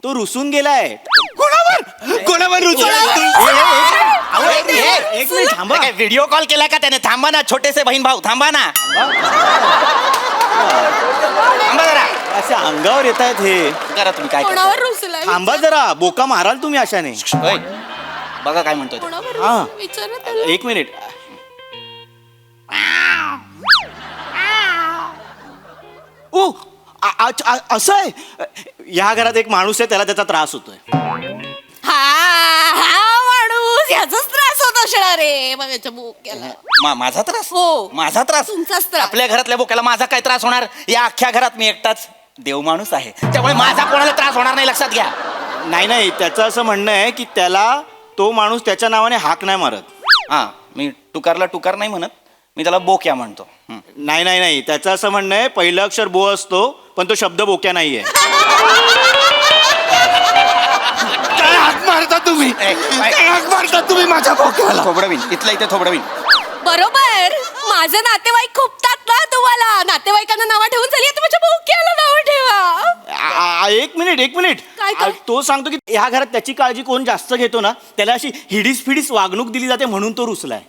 तो रुसून गेलाय. कोणावर रुसून? एक मिनिट थांबा. व्हिडिओ कॉल केला का त्याने? थांबा ना छोटेसे बहीण भाऊ, थांबा ना. थांबा जरा. असे अंगावर येत आहेत हे. करा तुम्ही काय करता. कोणावर रुसलाय? थांबा जरा. बोका माराल तुम्ही अशाने. ओय, बघा काय म्हणतोय तो. कोणावर हा. रुसलाय? विचारा त्याला. एक मिनिट. ओ असं आहे. या घरात एक माणूस आहे, त्याला त्याचा त्रास होतोय. हा माणूस याचाच त्रास होत असणार रे माझ्या बोक्याला. माझा त्रास? हो. माझा त्रास? तुमचाच त्रास. आपल्या घरातल्या बोक्याला माझा काय त्रास होणार? या अख्ख्या घरात मी एकटाच देव माणूस आहे, त्यामुळे माझा कोणाला त्रास होणार नाही, लक्षात घ्या. नाही त्याचं असं म्हणणं आहे की त्याला तो माणूस त्याच्या नावाने हाक नाही मारत. हा, मी टुकारला टुकार नाही म्हणत, मी त्याला बोक्या म्हणतो. नाही त्याचं असं म्हणणं आहे पहिलं अक्षर बो असतो पण तो शब्द बोक्या नाहीये. काय हाक मारता तुम्ही? काय हाक मारता तुम्ही माझ्या बोक्याला? थोबडवीन इथलं इथे थोबडवीन. बरोबर. माझे नातेवाईक खूपतात ना तुम्हाला. नातेवाईकांना नावं ठेवून झाली आता माझ्या बोक्याला नावं ठेवा. एक मिनिट. काय? तो सांगतो की ह्या घरात त्याची काळजी कोण जास्त घेतो ना, त्याला अशी हिडीस फिडीस वागणूक दिली जाते म्हणून तो रुसलाय.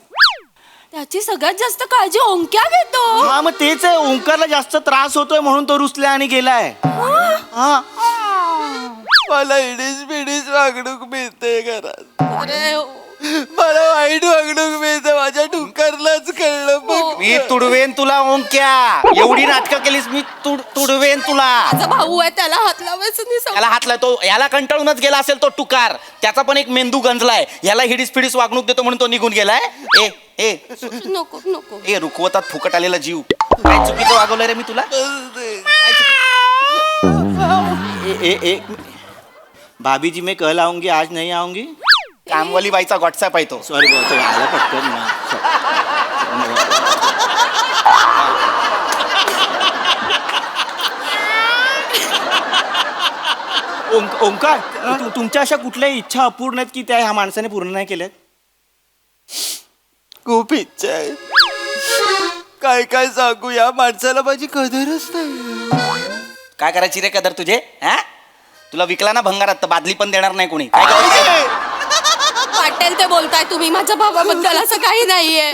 त्याची सगळ्यात जास्त काळजी ओंक्या घेतो. हा मग तेच आहे. ओंकारला जास्त त्रास होतोय म्हणून तो रुसलाय आणि गेलाय. हा मला इडीस बिडीस वागणूक मिळते घरात. अरे मला वाईट वागणूक मिळते. माझ्या टुकारलाच कळलं. बघ मी तुडवेन तुला ओंक्या. एवढी नाटकं केलीस, मी तुडवेन तुला. माझा भाऊ आहे त्याला हात लावायचं नाही. याला हातला तो, याला कंटाळूनच गेला असेल तो टुकार. त्याचा पण एक मेंदू गंजलाय. याला हिडीस फिडीस वागणूक देतो म्हणून तो निघून गेलाय. नको ए रुखवतात फुकट आलेला जीव. काय चुकीचं वागवलंय रे मी तुला? भाभी जी मैं कल आऊंगी आज नहीं आऊंगी. कामवाली बाईचा व्हॉट्सअप आहे तो. सॉरी बोलतो आला पटकन ना. ओंकार तुमच्या अशा कुठल्याही इच्छा अपूर्ण आहेत की त्या ह्या माणसाने पूर्ण नाही केल्यात? खूप इच्छा आहे. काय सांगू, या माणसाला माझी कदरच नाही. काय करायची रे कदर तुझे? हा, तुला विकला ना भंगारात तर बादली पण देणार नाही कोणी. काय करायचं? वाटेल ते बोलताय तुम्ही. माझ्या भावाबद्दल असं काही नाहीये.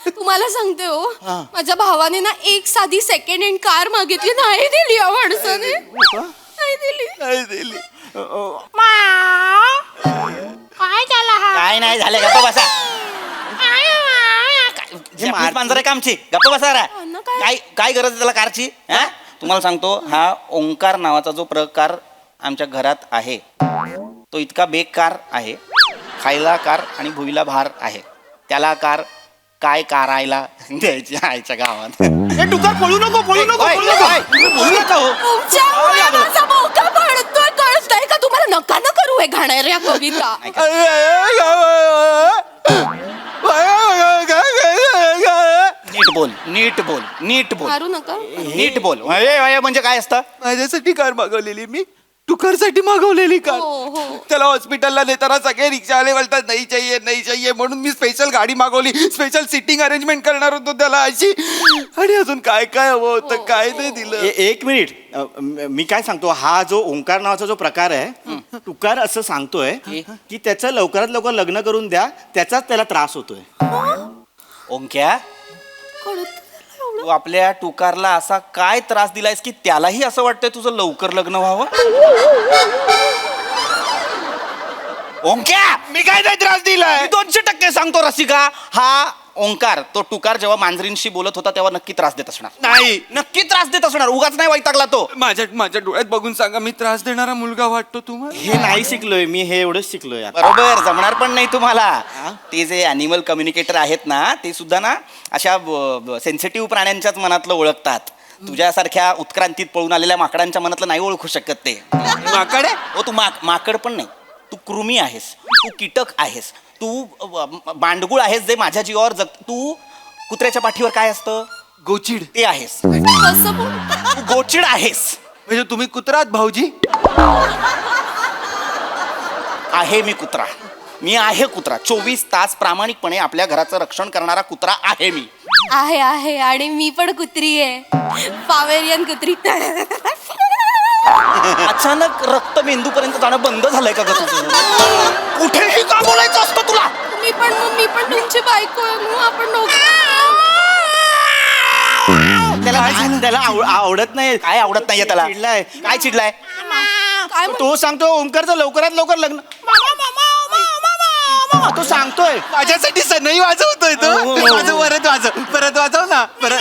तुम्हाला सांगते हो, माझ्या भावाने ना एक साधी सेकंड हँड कार मागितली, नाही दिली या माणसाने. नाही दिली. काय नाही झालं, गप्प बसा. मांजर कामची, गप्प बसा रा. काय गरज आहे त्याला कारची? हा, तुम्हाला सांगतो, हा ओंकार नावाचा जो प्रकार आमच्या घरात आहे तो इतका बेकार आहे. खायला कार आणि भुईला भार आहे. त्याला कार काय करायला द्यायची आईच्या गावात. टुकार पळू नको बोलू नका हो. तुमच्यामुळे माझा बोका पडतोय. कळतंय का तुम्हाला? नका न करू हे घाणेरड्या कविता. नीट बोल. मारू नका. नीट बोल. म्हणजे काय असतं? माझ्यासाठी कार मागवलेली मी. टुकारसाठी मागवलेली कार. हो. त्याला हॉस्पिटलला नेताना सगळे रिक्षावाले बोलतात नाही चाहिए म्हणून मी स्पेशल गाडी मागवली. स्पेशल सिटिंग अरेंजमेंट करणार होतो त्याला अशी. आणि अजून काय हवं होतं, काय नाही दिलं. एक मिनिट. मी काय सांगतो, हा जो ओंकार नावाचा जो प्रकार आहे, टुकार असं सांगतोय की त्याचं लवकरात लवकर लग्न करून द्या, त्याचाच त्याला त्रास होतोय. ओंक्या, तू आपल्या टुकारला असा काय त्रास दिलायस की त्यालाही असं वाटतंय तुझं लवकर लग्न व्हावं? ओंक्या मी काय नाही त्रास दिलाय? 200% सांगतो रसिका, हा ओंकार तो टुकार जेव्हा मांजरींशी बोलत होता तेव्हा नक्की त्रास देत असणार. नाही, नक्की त्रास देत असणार, उगाच नाही वैतागला तो. माझ्या डोळ्यात बघून सांगा, मी त्रास देणारा मुलगा वाटतो तुम्हाला? हे नाही शिकलोय मी, हे एवढंच शिकलोय आता. बरोबर, जमणार पण नाही तुम्हाला. ते जे अॅनिमल कम्युनिकेटर आहेत ना, ते सुद्धा ना अशा सेन्सिटिव्ह प्राण्यांच्याच मनातलं ओळखतात. तुझ्यासारख्या उत्क्रांतीत पळून आलेल्या माकडांच्या मनातलं नाही ओळखू शकत ते. माकड आहे? हो, तू माकड पण नाही, तू कृमी आहेस, तू कीटक आहेस, तू बांडगुळ आहेस जे माझ्या जीवावर जग. तू कुत्र्याच्या पाठीवर काय असतं? गोचिड. ते आहेस. कसं बोल तू गोचिड आहेस. म्हणजे तुम्ही कुत्रात भाऊजी? आहे मी कुत्रा, मी आहे कुत्रा. 24 तास प्रामाणिकपणे आपल्या घराचं रक्षण करणारा कुत्रा आहे मी. आहे आणि मी पण कुत्री आहे, पावेरियन कुत्री. अचानक रक्त मेंदू पर्यंत जाणं बंद झालंय का ग तुझं? कुठेही का बोलायचं असतं तुला? मी पण तुमची बायको आहे, मग आपण त्याला आवडत नाही. काय आवडत नाहीये त्याला? चिडलाय. काय चिडलाय? काय तो सांगतो ओंकारचं लवकरात लवकर लग्न. तो सांगतोय माझ्यासाठी सनई वाजवतोय तो. हो, हो, हो. परत वाजव ना परत.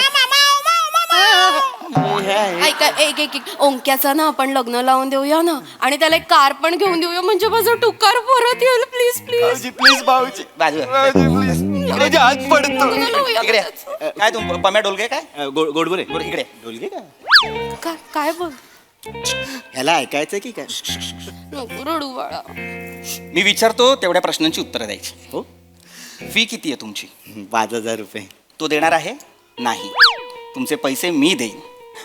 ऐका, एक ओंक्याचा ना आपण लग्न लावून देऊया ना, आणि त्याला एक कार पण घेऊन देऊया, म्हणजे माझं टुकार परत येईल. प्लीज प्लीज भाऊजी प्लीज भाऊजी बाजूला. प्लीज माझ्या हात पडतो. इकडे काय तू पम्या डोलगे काय? गोडबोरे इकडे ढोलकी का काय बोल, ह्याला ऐकायचं की काय? नको रडू बाळा. मी विचारतो तेवढ्या प्रश्नांची उत्तरं द्यायची. हो, फी किती आहे तुमची? 5,000 रुपये. तो देणार आहे? नाही. तुमचे पैसे मी देईन.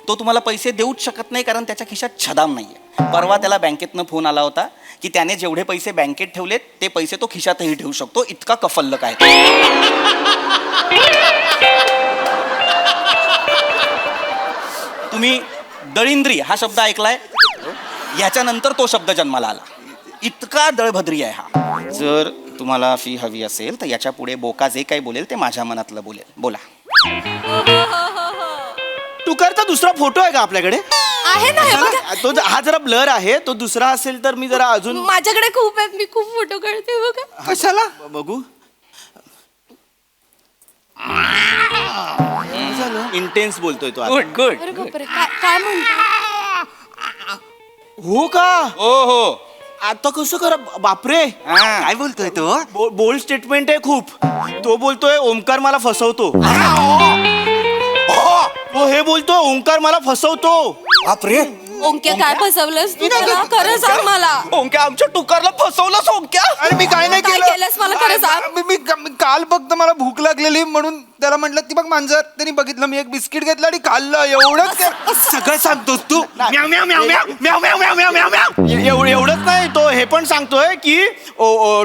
तो तुम्हाला पैसे देऊच शकत नाही कारण त्याच्या खिशात छदाम नाहीये. परवा त्याला बँकेतनं फोन आला होता की त्याने जेवढे पैसे बँकेत ठेवलेत ते पैसे तो खिशातही ठेवू शकतो, इतका कफल्लक आहे. तुम्ही दळिंद्री हा शब्द ऐकलाय? ह्याच्यानंतर तो शब्द जन्माला आला. इतका दळभद्री आहे हा. जर तुम्हाला फी हवी असेल तर याच्या पुढे बोका जे काही बोलेल ते माझ्या मनातलं बोलेल. बोला. टुकारचा दुसरा फोटो आहे का आपल्याकडे? आहे ना, हे बघा. तो हा जरा ब्लर आहे, तो दुसरा असेल तर मी जरा अजून माझ्याकडे खूप आहेत, मी खूप फोटो काढते बघा. कशाला बघू. इंटेन्स बोलतोय तो आता. Good good. अरे बापरे, काय म्हणतो? हो का? हो हो. आता कसं करा बापरे. काय बोलतोय तो? बोल्ड स्टेटमेंट आहे खूप. तो बोलतोय ओंकार मला फसवतो. हो, हे बोलतोय ओंकार मला फसवतो. बापरे. ओंक्या काय फसवलंस तू मला? खरं सांग मला. ओंक्या आमच्या टुकारला फसवलंस ओंक्या. अरे मी काय नाही काय केलं. केलंस मला खरं सांग. मी काल फक्त मला भूक लागलेली म्हणून त्याला म्हटलं ती बघ मांजर. त्यांनी बघितलं, मी एक बिस्किट घेतलं आणि खाल्लं. एवढंच सगळं सांगतोस तू. एवढंच नाही, तो हे पण सांगतोय की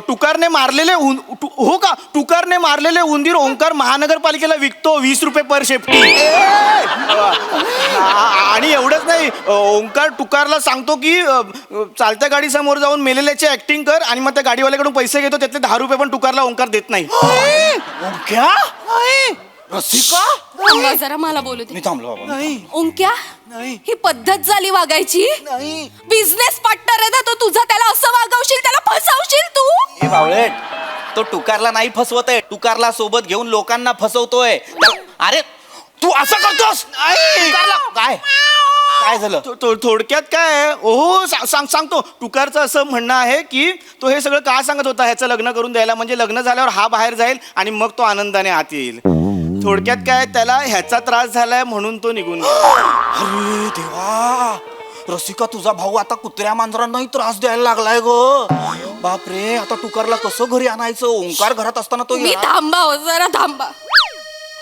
टुकारने मारलेले हो का, टुकारने मारलेले उंदीर ओंकार महानगरपालिकेला विकतो 20 रुपये पर शेपटी. आणि एवढंच नाही, ओंकार टुकारला सांगतो की चालत्या गाडी समोर जाऊन मेलेल्याची ऍक्टिंग कर आणि मग त्या गाडीवाल्याकडून पैसे घेतो, त्यातले 10 रुपये पण टुकारला ओंकार देत नाही. ओंक्या. रसिका. थांबा जरा, मला बोलू दे. मी थांबलो बाबा. ओंक्या, ही पद्धत झाली वागायची? बिझनेस पार्टनर आहे ना तो तुझा, त्याला असं वागवशील, त्याला फसवशील तू? हे बावळट, तो टुकारला नाही फसवतोय, टुकारला सोबत घेऊन लोकांना फसवतोय. अरे तू असं करतोस? टुकारला काय काय झालं? थोडक्यात काय आहे, ओहो सांगतो. टुकारचं असं म्हणणं आहे की तो हे सगळं का सांगत होता, ह्याचं लग्न करून द्यायला, म्हणजे लग्न झाल्यावर हा बाहेर जाईल आणि मग तो आनंदाने आत येईल. थोडक्यात काय, त्याला ह्याचा त्रास झालाय म्हणून तो निघून गेला. अरे देवा, रसिका तुझा भाऊ आता कुत्र्या मांजरांनाही त्रास द्यायला लागलाय ग. बापरे, आता टुकारला कसं घरी आणायचं? ओंकार घरात असताना तो मी थांबा हो, जरा थांबा.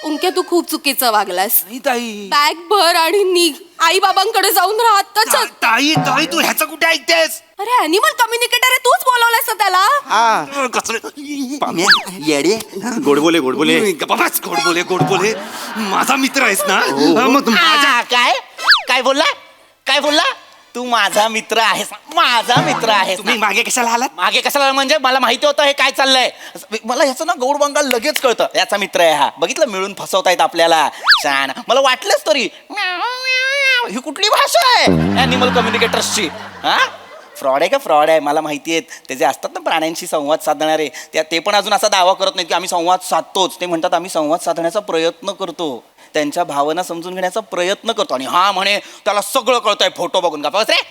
ओंक्या, तू खूप चुकीचं वागलास. बॅग भर आणि निघ. आई बाबांकडे जाऊन राहत. ताई ताई तू ह्याचं कुठे ऐकतेस? अरे अॅनिमल कम्युनिकेटर आहे, तूच बोलवलंस ना त्याला. येडे गोडबोले गोडबोले गोड बोले माझा मित्र आहेस ना. मग काय काय बोलला? काय बोलला? तू माझा मित्र आहेस. माझा मित्र आहेस. तुम्ही मागे कशाला आलात? मागे कशाला म्हणजे मला माहिती होतं हे काय चाललंय. मला ह्याचं ना गौड बंगाल लगेच कळतं. याचा मित्र आहे हा. बघितलं, मिळून फसवतायत आपल्याला. छान. मला वाटलंच तरी ही कुठली भाषा आहे ॲनिमल कम्युनिकेटर्सची? हा, फ्रॉड आहे का फ्रॉड आहे मला माहिती आहेत. ते जे असतात ना प्राण्यांशी संवाद साधणारे ते पण अजून असा दावा करत नाहीत की आम्ही संवाद साधतोच. ते म्हणतात आम्ही संवाद साधण्याचा प्रयत्न करतो, त्यांच्या भावना समजून घेण्याचा प्रयत्न करतो. आणि हा म्हणे त्याला सगळं कळतंय फोटो बघून. का बस रे,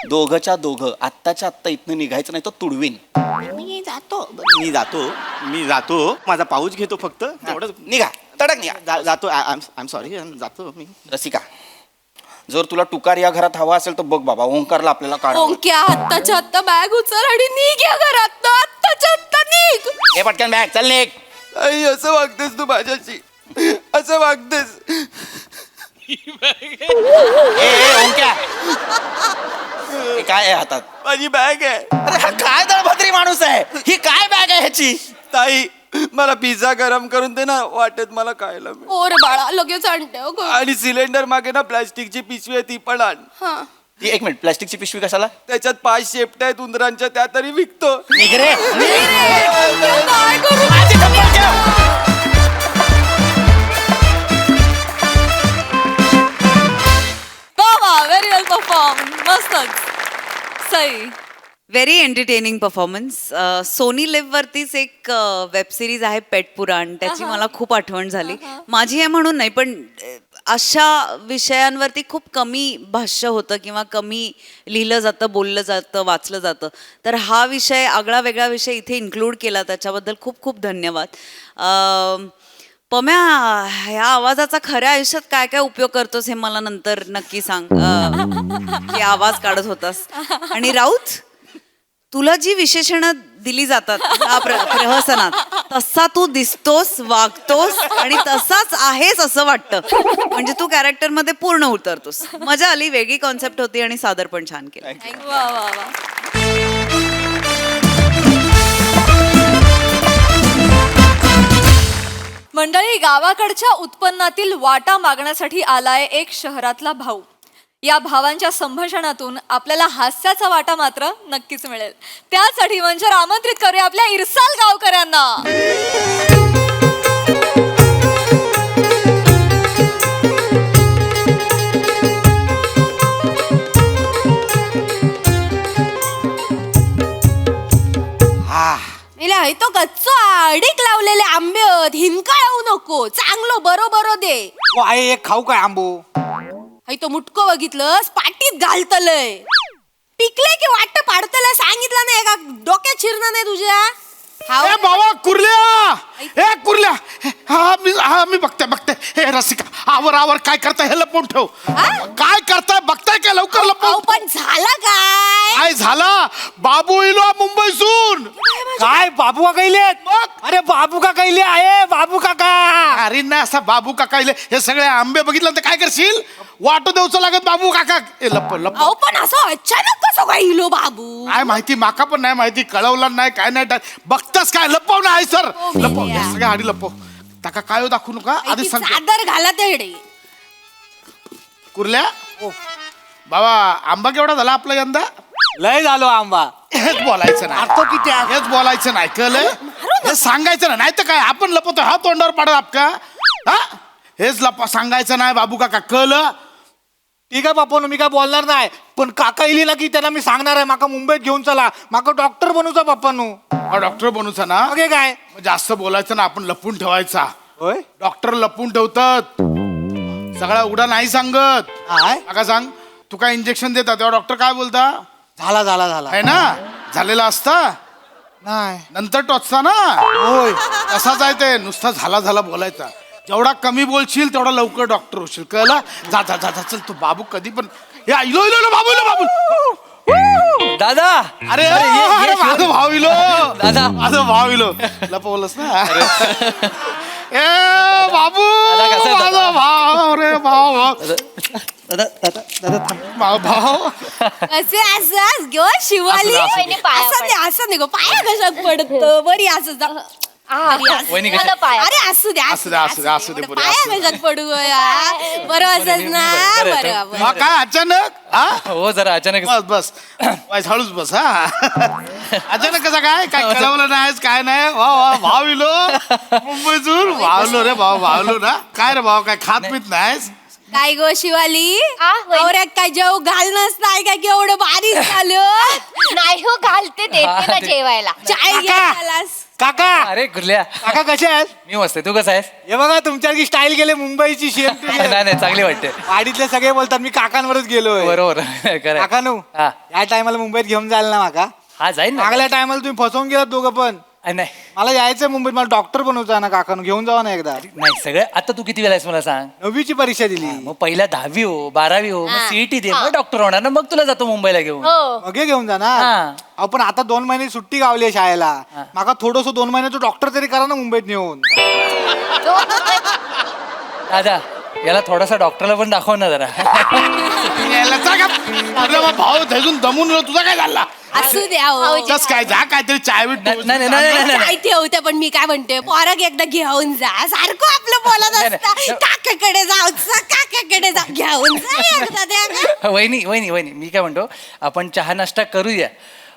दोघंच्या दोघं आत्ताच्या आत्ता इथनं निघायचं नाही तर तुडवीन. मी जातो माझा पाऊच घेतो फक्त तेवढंच. निघा, तडक निघा. जातो. आय एम सॉरी, जातो मी. रसिका, जर तुला टुकार या घरात हवा असेल तर बघ बाबा, ओंकारला आपल्याला काढ. ओंक्या आत्ताच्या आत्ता बॅग उचल आणि निघ या घरात, आत्ताच्या आत्ता निघ. हे पटकन बॅग चल निघ. आई असं वागतेस तू माझ्याशी, असं वागतेस. ए ओंक्या, हे काय आहे हातात? माझी बॅग आहे. अरे हा काय दळभद्री माणूस आहे, ही काय बॅग आहे ह्याची? ताई मला पिझ्झा गरम करून दे ना, वाटेत मला खायला मिळेल. ओर बाळा लगेच आणते हो गं. आणि सिलेंडर मागे ना प्लास्टिकची पिशवी आहे ती पण आण. हा. ती एक मिनिट, प्लास्टिकची पिशवी कशाला? त्याच्यात 5 शेपट्या आहेत उंदरांच्या, त्या तरी विकतो. निघ रे. काय करू? माझी चप्पल ठेव. व्हेरी वेल परफॉर्म, मस्तच. Sai. Very entertaining performance. Sony LIV वरतीच एक वेब सिरीज आहे पेट पुराण, त्याची मला खूप आठवण झाली. माझी आहे म्हणून नाही, पण अशा विषयांवरती खूप कमी भाष्य होतं किंवा कमी लिहिलं जातं, बोललं जातं, वाचलं जातं. तर हा विषय आगळा वेगळा विषय इथे इन्क्लूड केला, त्याच्याबद्दल खूप खूप धन्यवाद. पम्या, ह्या आवाजाचा खऱ्या आयुष्यात काय काय उपयोग करतोस हे मला नंतर नक्की सांग. की आवाज काढत होतास. आणि राऊत, तुला जी विशेषणं दिली जातात या प्रहसनात, तसा तू दिसतोस, वागतोस आणि तसाच आहेस असं वाटतं. म्हणजे तू कॅरेक्टर मध्ये पूर्ण उतरतोस. मजा आली, वेगळी कॉन्सेप्ट होती आणि सादर पण छान केलं. वा वा वा. मंडळी, गावाकडच्या उत्पन्नातील वाटा मागण्यासाठी आलाय एक शहरातला भाऊ. या भावांच्या संभाषणातून आपल्याला हास्याचा वाटा मात्र नक्कीच मिळेल. त्यासाठी मंचावर आमंत्रित करूया आपल्या इरसाल गावकऱ्यांना. इला हे तो कच्चो आडीक लावलेले आंबे आहेत, हिंकाळवू नको, चांगलो बरोबर दे. आहे एक खाऊ काय आंबो? हे तो मुटको बघितलंस, पाटीत घालतलंय. पिकले की वाट पाडतलंय, सांगितलं नाही का? डोक्यात शिरणार नाही तुझ्या? ए बाबा कुर्ल्या, ए कुर्ल्या, मी बघते. हे रसिका, आवर काय करताय हे लपवून ठेव. काय करताय बघताय का? लवकर लपव. पण झाला काय? काय झाला? बाबू इलो मुंबईसून. काय बाबू का कैलेत? अरे बाबू का कैले आहे, बाबू काका. अरे ना असा बाबू काका इले. हे सगळे आंबे बघितलं तर काय करशील? वाटो देऊचं लागत बाबू काका. ए लप. पण असं अचानक कसं काय इलो बाबू? काय माहिती, माका पण नाही माहिती, कळवलं नाही काय नाही. बघतास काय? लपव ना आहे सर, लपव. या सगळ्या आधी लपव. ताका काय दाखवू नका, आधी सांग. चादर घाला तेडे. कुर्ल्या, बाबा आंबा केवढा झाला आपला यंदा? लय झालो आंबा. हेच बोलायचं नाही. अर्थ किती आहे? हेच बोलायचं नाही, कळलं? हे सांगायचं नाही तर काय आपण लपवतो, हा तोंडावर पाडत आपका. हा हेच सांगायचं नाही बाबू काका, कळलं? ठीक आहे बापू, मी काय बोलणार नाही, पण काका इली ना की त्यांना मी सांगणार आहे, माका मुंबईत घेऊन चला, माका डॉक्टर बनूचा बाप्पानू. डॉक्टर बनूचा ना? ओके काय जास्त बोलायचं ना, आपण लपून ठेवायचा. होय? डॉक्टर लपून ठेवतात, सगळा उडा नाही सांगत. काका सांग, तू काय इंजेक्शन देता तेव्हा डॉक्टर काय बोलता? झाला आहे ना, झालेला असता नाही नंतर टोचता ना. होय. तसाच आहे ते, नुसता झाला बोलायचा. जेवढा कमी बोलशील तेवढा लवकर डॉक्टर होशील, कळलं? जा चल. तू बाबू कधी पण या. इलो बाबू. दादा. अरे माझं भाऊ इलो, माझं भाऊ इलो. लपवलंस ना? ए बाबू, माझा भाऊ रे, भाऊ. भाऊ असे असं घेऊ शिवाली. असं नाही गो, पाया कशात पडत बरी असं. अरे असू दे पाया कशात पडू गया. बरं असच ना, बरोबर. काय अचानक? हो जरा अचानक. बस हळूच बस. हा अचानक कसा काय कळवलं नाहीस काय नाही? वा भाव इलो मुंबईतून. भावलो रे भाऊ, भावलो ना. काय रे भाऊ, काय खात पीत नाहीस? काय गो शिवाली आ, वहिनी. नवऱ्यात काय जेव घाल नसताय काय केवढं बारीक झालं नाही हो घालते देते ना जेवायला चाय घ्यायलास काका अरे गुरल्या काका कसे आहेत मी मस्त आहे, तू कसा आहेस? हे बघा तुमच्यासारखी स्टाईल गेले मुंबईची शेम नाही चांगली वाटते. वाडीतले सगळे बोलतात मी काकांवरच गेलोय बरोबर खरं काकानू हा. या टायमाला मुंबईत घेऊन जायला ना माका हा जाईन ना. मागल्या टायमाला तुम्ही फसवून गेलात दोघं पण नाही मला यायचंय मुंबईत मला डॉक्टर बनवचा ना काकानू घेऊन जावा ना एकदा नाही सगळं आता तू किती वेळा आहेस मला सांग. 9वी परीक्षा दिली मग पहिल्या 10वी हो 12वी हो मग सीईटी दे मग डॉक्टर होणार ना मग तुला जातो मुंबईला घेऊन. हो मग हे घेऊन जा ना हा. अहो पण आता 2 महिने सुट्टी गावली आहे शाळेला माका थोडस 2 महिन्याचं डॉक्टर तरी करा ना मुंबईत नेऊन दादा याला थोडासा डॉक्टरला पण दाखव ना जरा. याला जा का? अरे बा, भाऊ धजून दमून गेलो, तुझा काय झाला असू द्या हो. कस काय जा काहीतरी चाय बीट नाही, नाही, नाही, नाही, नाही. काय ठेवते पण मी काय म्हणते पोरग एकदा घेऊन जा सारखं आपलं बोलत नाही, असता नाही. काकाकडे जाऊ काकाकडे जा घेऊन जा एकदा त्या का? वहिनी मी काय म्हणतो आपण चहा नाश्ता करूया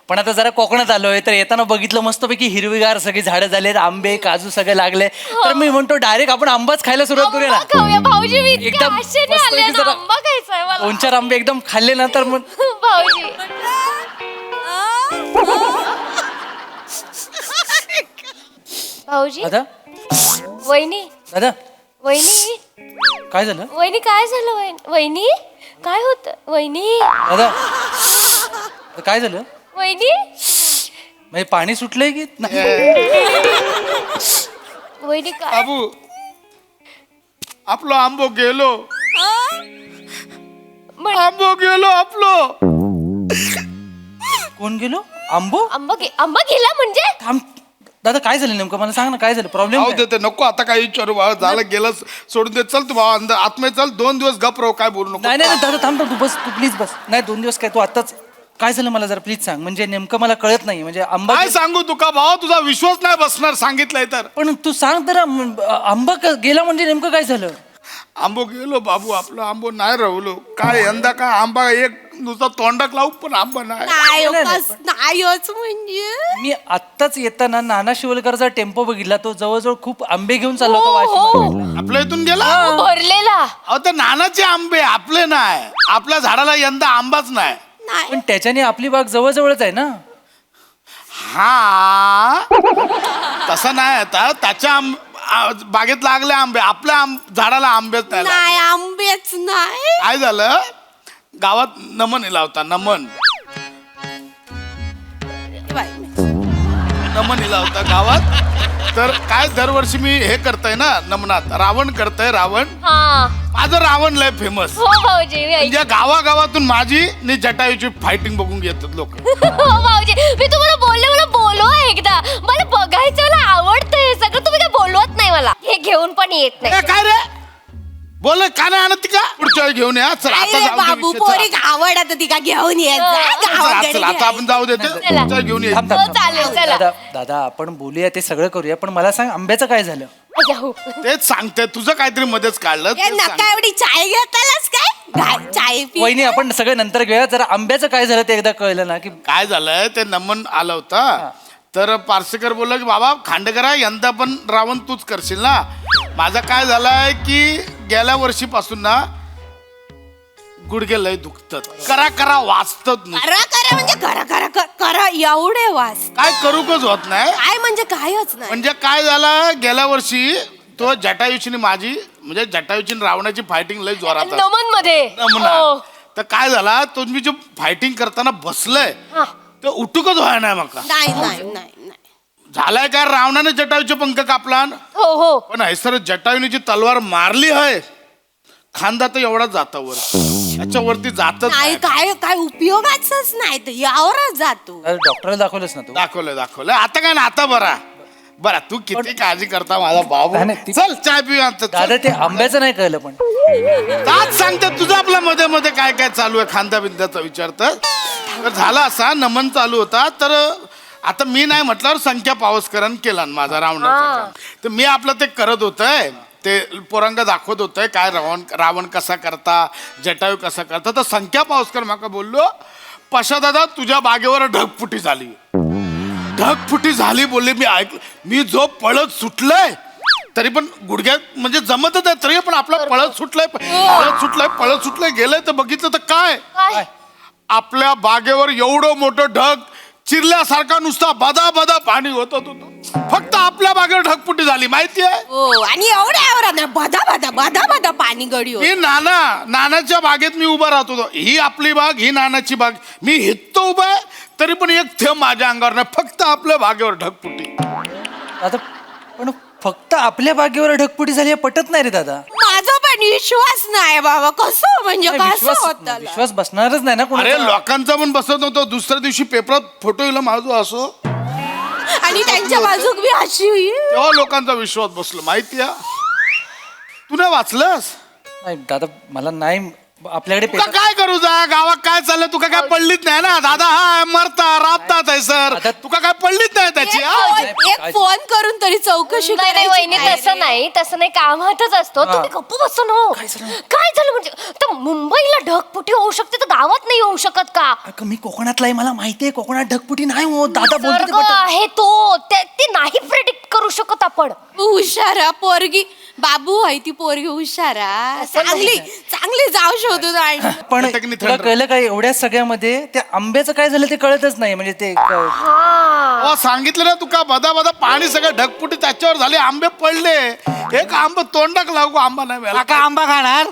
पण आता जरा कोकणात आलोय तर येताना बघितलं मस्तपैकी हिरवीगार सगळी झाडं झालेत आंबे काजू सगळे लागले तर मी म्हणतो डायरेक्ट आपण आंबाच खायला सुरुवात करूया ना. आंबा खाऊया भाऊजी मी इतक्या एकदम आशेने मस्त आले पैकी ना जरा आंबा खायचाय मला 2-4 आंबे एकदम खाल्ले ना तर मग भाऊजी भाऊजी दादा वहिनी दादा वहिनी काय झालं वहिनी काय झालं वहिनी काय होत वहिनी दादा काय झालं वहिनी म्हणजे पाणी सुटलंय की नाही? वहिनी काय बाबू आपलो आंबो गेलो आंबो गेलो आपलो कोण गेलो आंबो आंबा गेला म्हणजे थांब दादा काय झालं नेमकं मला सांग ना काय झालं प्रॉब्लेम भाऊ देते नको आता काय विचारू भाऊ झालं गेलं सोडून दे चल तू भाऊ अंदर आतमध्ये चल 2 दिवस गप राहू काय बोलू नको नाही नाही दादा थांब तू बस तू प्लीज बस नाही 2 दिवस काय तू आताच काय झालं मला जरा प्लीज सांग म्हणजे नेमकं मला कळत नाही म्हणजे आंबा काय सांगू तुका भाऊ तुझा विश्वास नाही बसणार सांगितलंय तर पण तू सांग तर आंबा गेला म्हणजे नेमकं काय झालं आंबो गेलो बाबू आपलं आंबो नाही राहलो काय यंदा काय आंबा एक नुसता तोंडाक लावू पण आंबा नाही नाही हो, नाही, कस नाहीच म्हणजे मी आत्ताच येताना नाना शिवलकरचा टेम्पो बघितला तो जवळजवळ खूप आंबे घेऊन चालला होता वाशीमध्ये. आपल्या इथून गेला भरलेला अहो ते नानाचे आंबे आपले नाही आपल्या झाडाला यंदा आंबाच नाही पण त्याच्याने आपली बाग जवळजवळच आहे ना हा तसं नाही आता त्याच्या बागेत लागले आंबे आपल्या झाडाला आंबेच नाही लागले. नाही आंबेच नाही काय झालं गावात नमन इला होता नमन इला होता गावात तर काय दरवर्षी मी हे करतोय ना नमनात रावण करतोय रावण हा माझं रावण लय फेमस हो भाऊजी मी म्हणजे गावागावातून माझी नि जटायूची फायटिंग बघून येतात लोक हो भाऊजी मी तुम्हाला बोलले मला बोलवा एकदा मला बघायचं मला आवडतं हे सगळं तुम्ही काय बोलवत नाही मला हे घेऊन पण येत नाही काय रे बोल का नाही आणत ती का पुढच्या वेळी घेऊन या चल आता अरे जाऊ दे बाबू विषय, पोरी चला. आवडत ती का घेऊन येत जा, चला, गावाकडे चला, आता आपण जाऊ देते चला. पुढच्या वेळी घेऊन ये थांब, हो, चालेल, चला. दादा दादा आपण बोलूया ते सगळं करूया पण मला सांग आंब्याचं काय झालं अय्या. तेच सांगते तुझं काहीतरी मध्येच काढलं ए, तेच नका सांगते. एवढी चाय घेतालास काय चाय पी वहिनी आपण सगळं नंतर घेऊया जरा आंब्याचं काय झालं ते एकदा कळलं ना की काय झालंय ते नमन आलं होतं तर पार्सेकर बोलला की बाबा खांडेकरा यंदा पण रावण तूच करशील ना माझं काय झालंय की गेल्या वर्षीपासून ना गुडघे लय दुखतात करा करा वाचतात नाही करा म्हणजे करा एवढे वास काय करूकच होत नाही काय म्हणजे कायच नाही म्हणजे काय झालं गेल्या वर्षी तो जटायूची माझी म्हणजे जटायूची रावणाची फायटिंग लय जोरात असते. नमन मध्ये नमना. हो. तर काय झाला तुम्ही जे फायटिंग करताना बसलंय हा. ते उठूकच व्हाय नाही मका नाही झालाय का रावणाने जटायूचे पंख कापला हो हो पण हैसर जटायूने जी तलवार मारली आहे खांदा तर एवढा जाता वर त्याच्यावरती जातच नाही नाही. काय उपयोगाच नाही तर यावरच जातो डॉक्टरला दाखवलंस ना तू दाखवलंय आता काय ना आता बरा तू किती काळजी करता माझा बाबू नाही, ती- चल चाय पिऊया आता, चल. दादा ते आंब्याचं नाही कळलं पण ताच सांगते तुझं आपल्या मध्ये मध्ये काय काय चालू आहे खांदा बिंद्याचा विचारतं तर झाला असा नमन चालू होता तर आता मी नाही म्हटल्यावर संख्या पावसकरण केला ना माझा रावणाचा काम. तर मी आपलं ते करत होतंय ते पोरंग दाखवत होतंय काय रावण कसा करता जटायू कसा करता तर संख्या पावसकर माका बोललो पशा दादा तुझ्या बागेवर ढगफुटी झाली बोलले मी ऐकलं मी जो पळत सुटलंय तरी पण गुडघ्यात म्हणजे जमतच आहे तरी पण आपला पळत सुटलाय गेलंय तर बघितलं तर काय काय आपल्या बागेवर एवढं मोठं ढग चिरल्यासारखा नुसता बदा बदा पाणी होत होतं फक्त आपल्या बागेवर ढगपुटी झाली माहितीये हो आणि एवढ्या बदा पाणी गडी होत. मी नानाच्या बागेत मी उभा राहत होतो ही आपली बाग ही नानाची बाग मी हित्तो उभा आहे तरी पण एक थेंब माझ्या अंगावर नाही फक्त आपल्या बागेवर ढगपुटी दादा पण फक्त आपल्या बागेवर ढगपुटी झाली हे पटत नाही रे दादा. माझा पण विश्वास नाही बाबा कसं म्हणजे कसं होत विश्वास बसणारच नाही ना अरे कोणाचा. लोकांचा पण बसत नव्हतं दुसऱ्या दिवशी पेपरात फोटो येईल माझं असो आणि त्यांच्या बाजूक बी अशी होईल. तेव्हा लोकांचा विश्वास बसलो माहितीये तू नाही वाचलंस नाही दादा मला नाही आपल्याकडे तुका काय करू जा गावात काय चाललंय तुका काय पडलीच नाही ना दादा हा मरता राबतात आहे सर तुका काय पडलीच नाही त्याची एक फोन करून तरी चौकशी नाही नाही वहिनी तसं नाही कामातच असतो तुम्ही गप्प बसून हो काय झालं म्हणजे तर मुंबईला ढगफुटी होऊ शकते तर गावात नाही होऊ शकत का अगं, मी कोकणातला आहे मला माहितीये कोकणात ढगपुटी नाही हो दादा बोलतो ते स्वर्ग पटत. आहे तो ते नाही प्रेडिक्ट करू शकत आपण हुशारा पोरगी बाबू आहे ती पोरगी हुशारा चांगली जाऊ शोधून आणली. पण टकटकीने तुला थंड. कळलं काय एवढ्या सगळ्यामध्ये त्या आंब्याचं काय झालं ते कळतच नाही म्हणजे ते सांगितलं ना तुका बदा बदा पाणी सगळं ढगपुटी त्याच्यावर झाले आंबे पडले एक आंब तोंडाक लागू आंबा नाही मिळाला. काका आंबा खाणार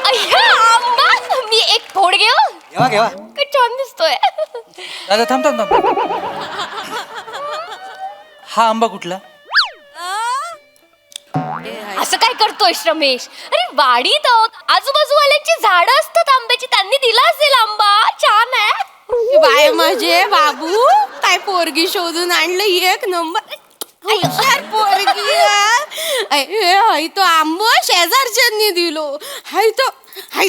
अय्या, आंबा मी एक फोड घेऊ घेवा काय छान दिसतोय दादा थांब थांब थांब हा आंबा कुठला असं काय करतोय रमेश अरे वाडीत आहोत आजूबाजूवाल्यांची झाडं असतात आंब्याची त्यांनी दिला असेल आंबा छान आहे बाय माझे बाबू काय पोरगी शोधून आणलं एक नंबर हुशार पोरगी हाय तो आंबो शेजारच्यांनी दिलो हाय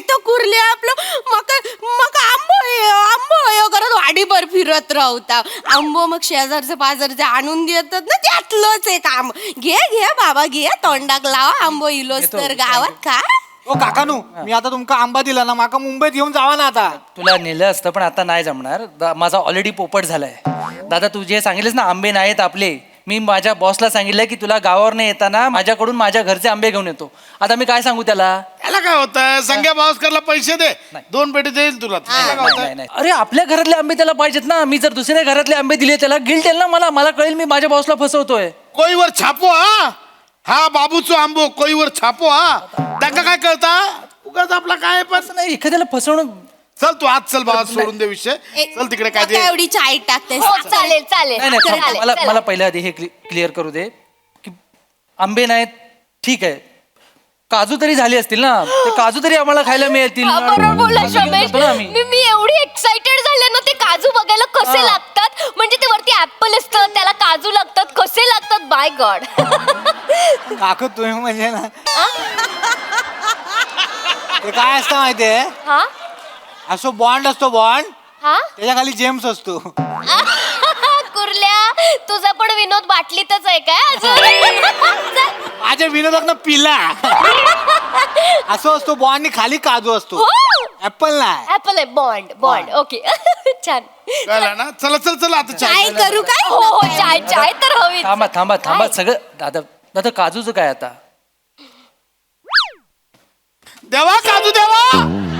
तो कुर्ले आपलं मग आंबो करत वाडीभर फिरत राहता आंबो मग शेजारचे पाजारचे आणून देतात ना त्यातलंच एक आंब घे बाबा घे तोंडाक लावा आंबो इलोस तर गावात का ओ काकानू मी आता तुमका आंबा दिला ना माका मुंबईत घेऊन जावा ना आता तुला नेलं असतं पण आता नाही जमणार माझा ऑलरेडी पोपट झालाय दादा तू जे सांगितलेस ना आंबे नाहीत आपले मी माझ्या बॉसला सांगितलंय की तुला गावावर नाही येताना माझ्याकडून माझ्या घरचे आंबे घेऊन येतो आता मी काय सांगू त्याला त्याला काय होतंय संग्या भावस्करला पैसे दे 2 पेटी देईल तुला त्याला काय होतंय? नाही, नाही. अरे आपल्या घरातले आंबे त्याला पाहिजेत ना मी जर दुसऱ्या घरातले आंबे दिले त्याला गिल्ट येईल ना मला कळेल मी माझ्या बॉसला फसवतोय कोईवर छापो हा बाबूचो आंबो कोईवर छापो त्याका काय कळता उगाच आपला काय पण नाही एखाद्याला फसवणं चल तू आज चल बाबा सोडून दे विषय चल तिकडे काय ते एवढी चाय टाकते हो चालेल नाही नाही थांब, चालेल मला चला. मला पहिल्या आधी हे क्लिअर करू दे की आंबे नाहीत ठीक आहे काजू तरी झाले असतील ना ते काजू तरी आम्हाला खायला मिळतील हा, बरोबर बोलला काजू घेऊन रमेश जातो ना आम्ही. मी एवढी एक्साइटेड झाले ना ते काजू बघायला कसे लागतात म्हणजे ते वरती ऍपल असतं त्याला काजू लागतात कसे लागतात बाय गॉड काकू तुम्ही म्हणजे ना ते काय असतं माहितीये हा असो बॉन्ड असतो बॉन्ड हा त्याच्या खाली जेम्स असतो कुर्ल्या तुझा पण विनोद बाटलीतच आहे काय अजून माझ्या विनोदात पिला असं असतो बॉन्ड खाली काजू असतो हो ऍपल नाही ऍपल आहे बॉन्ड ओके छान कळलं ना चला चल चला आता चाय करू काय हो हो चाय तर हवी थांबा सगळं दादा काजूचं काय आता देवा काजू देवा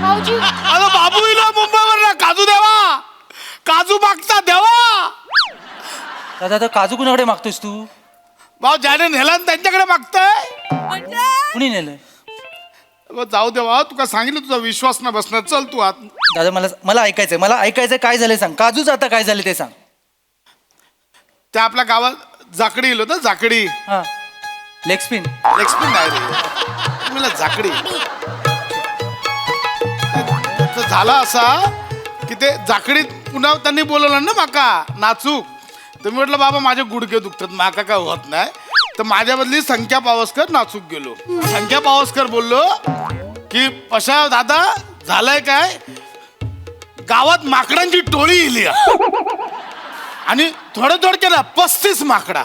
भाऊजी अरे बाबू इलो मुंबईवर ना काजू देवा काजू मागता देवा दादा काजू कुणाकडे मागतोयस तू भाऊ ज्याने नेला ना त्यांच्याकडे मागताय कुणी नेलंय जाऊ देवा तुका सांगितलं तुझा विश्वास ना बसणार चल तू आत दादा मला ऐकायचंय काय झालंय सांग काजूचं आता काय झालं ते सांग त्या आपल्या गावात जाकडी इलो ना जाकडी हा लेग स्पिन एक्सपिन नाही रे मला जाकडी तर झाला असा की ते जाकडीत पुन्हा त्यांनी बोलवलं ना माका नाचूक तर मी म्हटलं बाबा माझे गुडघे दुखतात माका काय होत नाही तर माझ्या बदली संख्या पावसकर नाचूक गेलो संख्या पावसकर बोललो की पशा दादा झालंय काय गावात माकडांची टोळी इली आणि थोडक्यात 35 माकडा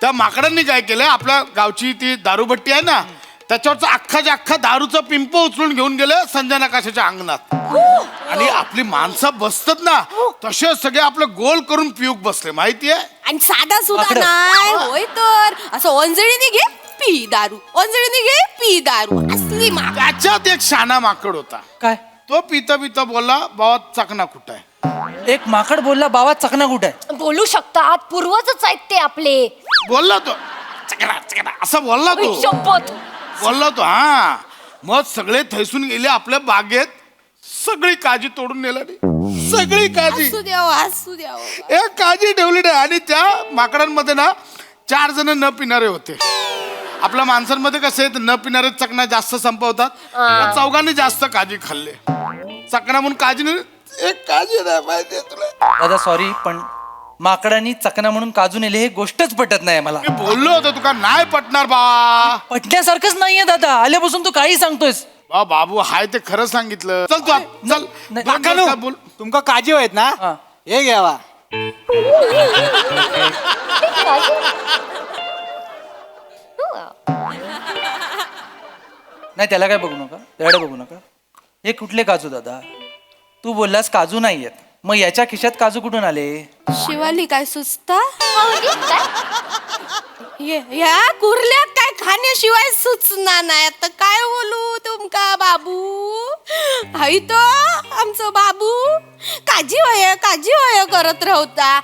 त्या माकडांनी काय केलं आपल्या गावची ती दारूभट्टी आहे ना त्याच्यावरचा अख्खा दारूचा पिंप उचलून घेऊन गेले संजय नकाशाच्या अंगणात आणि आपली माणसं बसतात ना तसे सगळे आपलं गोल करून पिऊक बसले माहितीये आणि साधा सुद्धा माकडं. नाही होय तर असं ओंजळीने घे पी दारू, ओंजळीने घे पी दारू, असली माग. त्याच्यात एक शाना माकड होता. काय तो पिता पिता बोलला बाबा चकना कुठं आहे. एक माकड बोलला बाबा चकना कुठे आहे? बोलू शकतात, पूर्वजच आहेत ते आपले. बोलला तो चकना चकना असं बोलला तो. शपथ. बोलला तो हा. मग सगळे थैसून गेले आपल्या बागेत, सगळी काजी तोडून नेला रे. सगळी काजी असू द्यावं, असू द्यावं. एक काजी ठेवली नाही. आणि त्या माकडांमध्ये ना 4 जण न पिणारे होते. आपल्या माणसांमध्ये कसं आहे, न पिणारे चकना जास्त संपवतात. त्या चौघांनी जास्त काजी खाल्ले. चकना म्हणून काजीने एक काजी नाही माहिती तुला. दादा सॉरी, पण माकडांनी चकना म्हणून काजू नेले हे गोष्टच पटत नाही मला. मी बोललो होतो तुका नाही पटणार बा. पटण्यासारखंच नाहीये दादा, आल्यापासून तू काही सांगतोयस. बा बाबू हाय ते खरं सांगितलं. चल तू आत, चल नाही, दोन काकानू, दिवस बोल. तुमका काजी आहेत ना, हा. हे घ्यावा. नाही त्याला काय बघू नका, त्याकडे बघू नका. हे कुठले काजू दादा? तू बोललास काजू नाही आहेत, मग याच्या खिशात काजू कुठून आले? शिवाली काय सुचता? काय? ह्या कुर्ल्यात काय खाण्याशिवाय सुचना नाही. आता काय बोलू तुमका बाबू? हाय तो आमचं बाबू काजी होय करत राहता.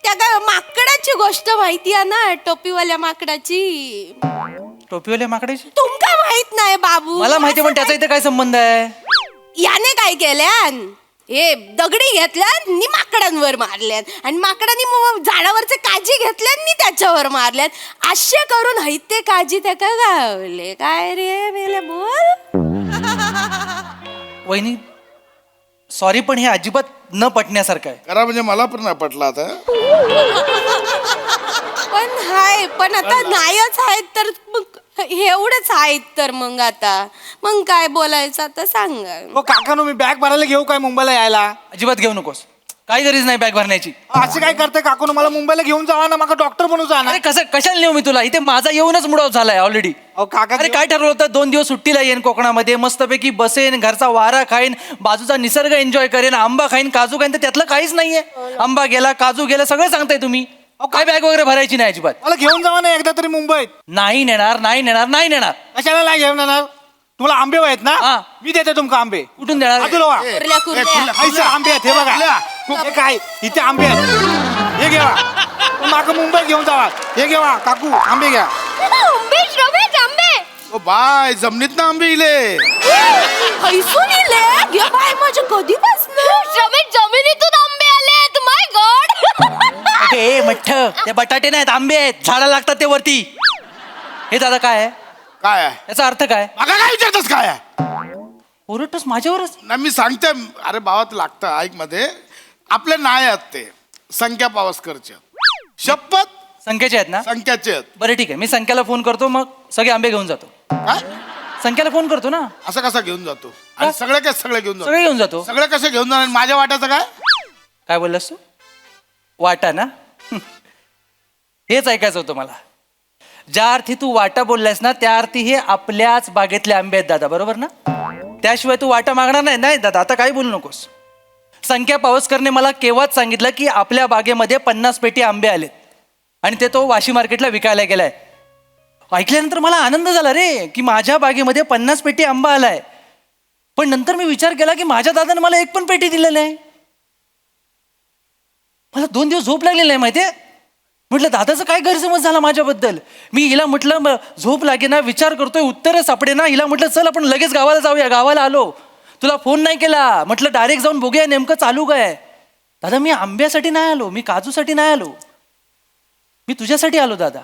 त्या काय माकडाची गोष्ट माहिती आहे ना, टोपीवाल्या माकडाची. टोपीवाल्या माकडाची? तुमका माहित नाही बाबू? मला माहिती, पण त्याचा इथे काय संबंध आहे? याने काय केल्यान, हे दगडी घेतल्यान नि माकडांवर मारल्यान, आणि माकडांनी मग झाडावरचे काजी घेतल्यान नि त्याच्यावर मारल्यान. असे करून हैते काजी त्याका गावले. काय रे मेले बोल. वहिनी सॉरी, पण हे अजिबात न पटण्यासारखं आहे. करा म्हणजे मला पण नाही पटला आता. पण आता नाहीच आहेत तर मग एवढंच आहेत तर मग आता मग काय बोलायचं आता सांगा. हो काकानू, मी बॅग भरायला घेऊ काय मुंबईला यायला? अजिबात घेऊ नकोस, काही गरज नाही बॅग भरण्याची. असं काय करते काकून? मला मुंबईला घेऊन जावा ना, मला डॉक्टर बनू जाणार. अरे कसं कशाला नेऊ मी तुला? इथे माझा येऊनच मूड ऑफ झालाय ऑलरेडी. अहो काका, अरे काय ठरवलं होतं? 2 दिवस सुट्टीला येईन कोकणामध्ये, मस्तपैकी बसेन, घरचा वारा खाईन, बाजूचा निसर्ग एन्जॉय करेन, आंबा खाईन, काजू खाईन. तर त्यातलं काहीच नाहीये. आंबा गेला, काजू गेला, सगळं सांगताय तुम्ही. काय बॅग वगैरे भरायची नाही अजिबात. मला घेऊन जावा ना एकदा तरी मुंबईत. नाही नेणार, नाही नेणार, नाही नेणार. कशाला नाही घेऊन येणार? तुम्हाला आंबे आहेत ना, हा. मी देते तुमका आंबे. कुठून देणार? अजून कुर्ल्या. आंबे आहेत, हे बघा. हे काय इथे आंबे आहेत, हे घेवा. माग मुंबईत घेऊन जावा. हे घेवा काकू, आंबे घ्या. आंबे रमेश आंबे. ओ बाय, जमिनीत ना आंबे इले. हैसून इले घे बाय माझ्या कधीपासून. रमेश जमिनीतून आंबे आलेत. माय गॉड. ए मठ्ठ, ते बटाटे नाहीत, आंबे आहेत, झाडा लागतात ते वरती. हे दादा काय आहे? काय आहे? याचा अर्थ काय? मागा काय विचारतस काय आहे? ओरडतोस माझ्यावरच? नाही मी सांगते. अरे भावात लागतं ऐक मध्ये. आपले नाही आहेत ते संख्या पावसकरचे. शपथ संख्येचे आहेत ना? संख्याचे आहेत. बरं ठीक आहे, मी संख्याला फोन करतो, मग सगळे आंबे घेऊन जातो. काय संख्याला फोन करतो ना. असं कसा घेऊन जातो? आणि सगळे काय सगळे घेऊन जातो? सगळे घेऊन जातो. सगळे कसे घेऊन जाणार? माझ्या वाट्याचं काय? काय बोललास तू? वाटा ना? हेच ऐकायचं होतं मला. ज्या अर्थी तू वाटा बोललास ना, त्या अर्थी हे आपल्याच बागेतले आंबे आहेत दादा, बरोबर ना? त्याशिवाय तू वाटा मागणार नाही. नाही दादा, आता काही बोलू नकोस. संख्या पावसकरने मला केव्हाच सांगितलं की आपल्या बागेमध्ये 50 पेटी आंबे आलेत आणि ते तो वाशी मार्केटला विकायला गेलाय. ऐकल्यानंतर मला आनंद झाला रे, की माझ्या बागेमध्ये 50 पेटी आंबा आलाय. पण नंतर मी विचार केला की माझ्या दादाने मला 1 पण पेटी दिलेली नाही. मला 2 दिवस झोप लागलेली नाही माहितीये. म्हटलं दादाचं काय गैरसमज झाला माझ्याबद्दल. मी हिला म्हटलं झोप लागे ना, विचार करतोय, उत्तर सापडे ना. हिला म्हटलं चल आपण लगेच गावाला जाऊया. गावाला आलो, तुला फोन नाही केला. म्हटलं डायरेक्ट जाऊन बघूया नेमकं चालू काय. दादा मी आंब्यासाठी नाही आलो, मी काजूसाठी नाही आलो, मी तुझ्यासाठी आलो दादा.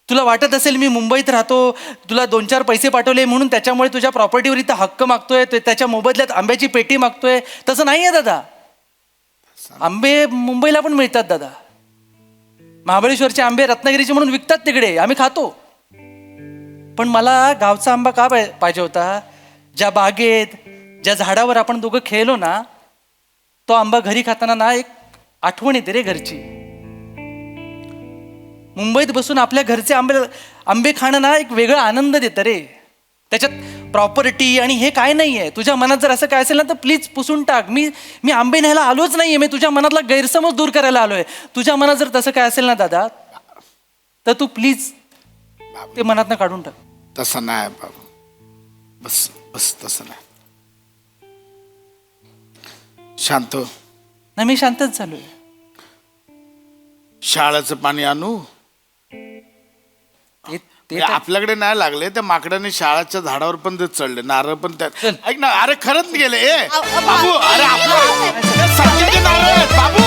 तुला वाटत असेल मी मुंबईत राहतो, तुला 2-4 पैसे पाठवले म्हणून त्याच्यामुळे तुझ्या प्रॉपर्टीवर इथं हक्क मागतोय, त्याच्या मोबदल्यात आंब्याची पेटी मागतोय. तसं नाही आहे दादा. आंबे मुंबईला पण मिळतात दादा. महाबळेश्वरचे आंबे रत्नागिरीचे म्हणून विकतात तिकडे, आम्ही खातो. पण मला गावचा आंबा का पाहिजे होता? ज्या बागेत, ज्या झाडावर आपण दोघं खेळलो ना, तो आंबा घरी खाताना ना एक आठवण येते रे घरची. मुंबईत बसून आपल्या घरचे आंबे खाणं ना एक वेगळा आनंद देतं रे. त्याच्यात प्रॉपर्टी आणि हे काय नाही आहे. तुझ्या मनात जर असं काय असेल ना तर प्लीज पुसून टाक. मी आंबे न्यायला आलोच नाहीये. मी तुझ्या मनातला गैरसमज दूर करायला आलोय. तुझ्या मनात जर तसं काय असेल ना दादा तर तू प्लीज ते मनातनं काढून टाक. तसं नाही बाबू, बस बस तसं नाही. शांत हो. नाही मी शांतच झालोय. शाळाचं पाणी आणू? ते आपल्याकडे नाही लागले, त्या माकडाने शाळाच्या झाडावर पण ते चढले, नारळ पण त्यात. ऐक ना, अरे खरंच गेले. बाबू, अरे आपल्या संख्येचे नारळ आहेत बाबू.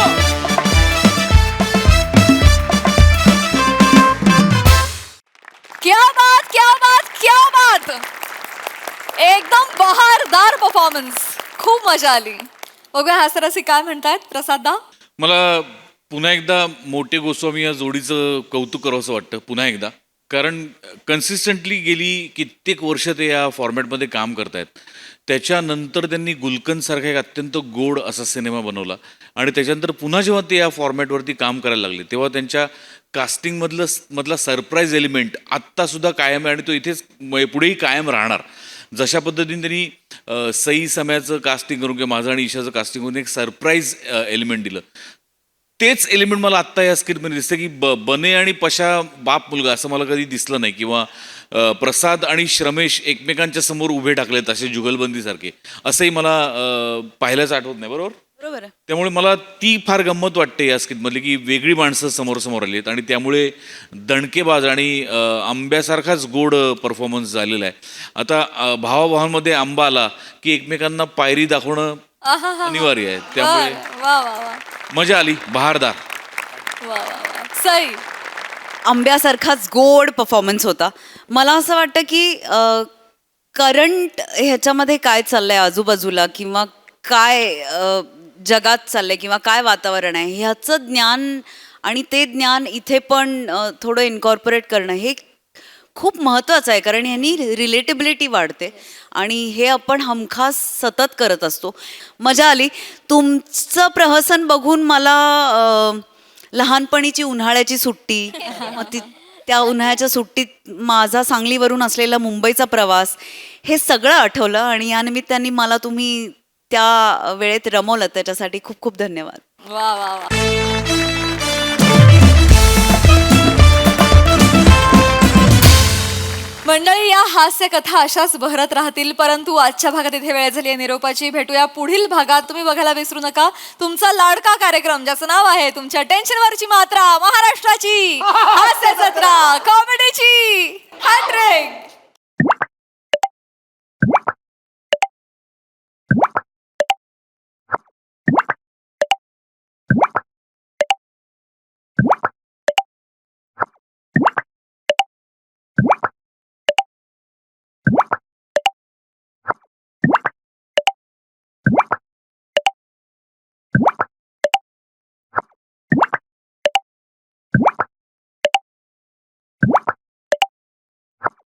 क्या बात, क्या बात, क्या बात. एकदम बहारदार परफॉर्मन्स, खूप मजा आली. बघूया हास्यरसिक काय म्हणतायत. प्रसादा, मला पुन्हा एकदा मोठे गोस्वामी या जोडीचं कौतुक करावंसं वाटतं पुन्हा एकदा, कारण कन्सिस्टंटली गेली कित्येक वर्ष ते या फॉर्मॅटमध्ये काम करतायत. त्याच्यानंतर त्यांनी गुलकंदसारखा एक अत्यंत गोड असा सिनेमा बनवला आणि त्याच्यानंतर पुन्हा जेव्हा ते या फॉर्मॅटवरती काम करायला लागले तेव्हा त्यांच्या कास्टिंगमधला सरप्राईज एलिमेंट आत्तासुद्धा कायम आहे आणि तो इथेच पुढेही कायम राहणार. जशा पद्धतीने त्यांनी सई सम्याचं कास्टिंग करून किंवा माझं आणि ईशाचं कास्टिंग करून एक सरप्राईज एलिमेंट दिलं, तेच एलिमेंट मला आत्ता या स्क्रिप्टमध्ये दिसतं की बने आणि पशा बाप मुलगा असं मला कधी दिसलं नाही, किंवा प्रसाद आणि श्रमेश एकमेकांच्या समोर उभे टाकलेत असे जुगलबंदीसारखे, असंही मला पाहिल्याच आठवत नाही. बरोबर बरोबर आहे. त्यामुळे मला ती फार गंमत वाटते या स्क्रिप्टमधली की वेगळी माणसं समोर समोर आली आहेत आणि त्यामुळे दणकेबाज आणि आंब्यासारखाच गोड परफॉर्मन्स झालेला आहे. आता भावाभावांमध्ये आंबा आला की एकमेकांना पायरी दाखवणं अनिवार्य आहे, त्यामुळे वा वा वा मजा आली. बहारदार. वा वा वा. सई, आंब्यासारखाच गोड परफॉर्मन्स होता. मला असं वाटतं की करंट ह्याच्यामध्ये काय चाललंय आजूबाजूला किंवा काय जगात चाललंय किंवा काय वातावरण आहे ह्याचं ज्ञान आणि ते ज्ञान इथे पण थोडं इन्कॉर्पोरेट करणं हे खूप महत्त्वाचं आहे, कारण ह्यांनी रिलेटेबिलिटी वाढते आणि हे आपण हमखास सतत करत असतो. मजा आली. तुमचं प्रहसन बघून मला लहानपणीची उन्हाळ्याची सुट्टी, त्या उन्हाळ्याच्या सुट्टीत माझा सांगलीवरून असलेला मुंबईचा प्रवास, हे सगळं आठवलं आणि या निमित्ताने मला तुम्ही त्या वेळेत रमवलं, त्याच्यासाठी खूप खूप धन्यवाद. वा वा वा. मंडळी, या हास्य कथा अशाच बहरत राहतील, परंतु आजच्या भागात इथे वेळ झाली आहे निरोपाची. भेटूया पुढील भागात. तुम्ही बघायला विसरू नका तुमचा लाडका कार्यक्रम ज्याचं नाव आहे तुमच्या टेन्शनवरची मात्रा, महाराष्ट्राची हास्य जत्रा कॉमेडीची.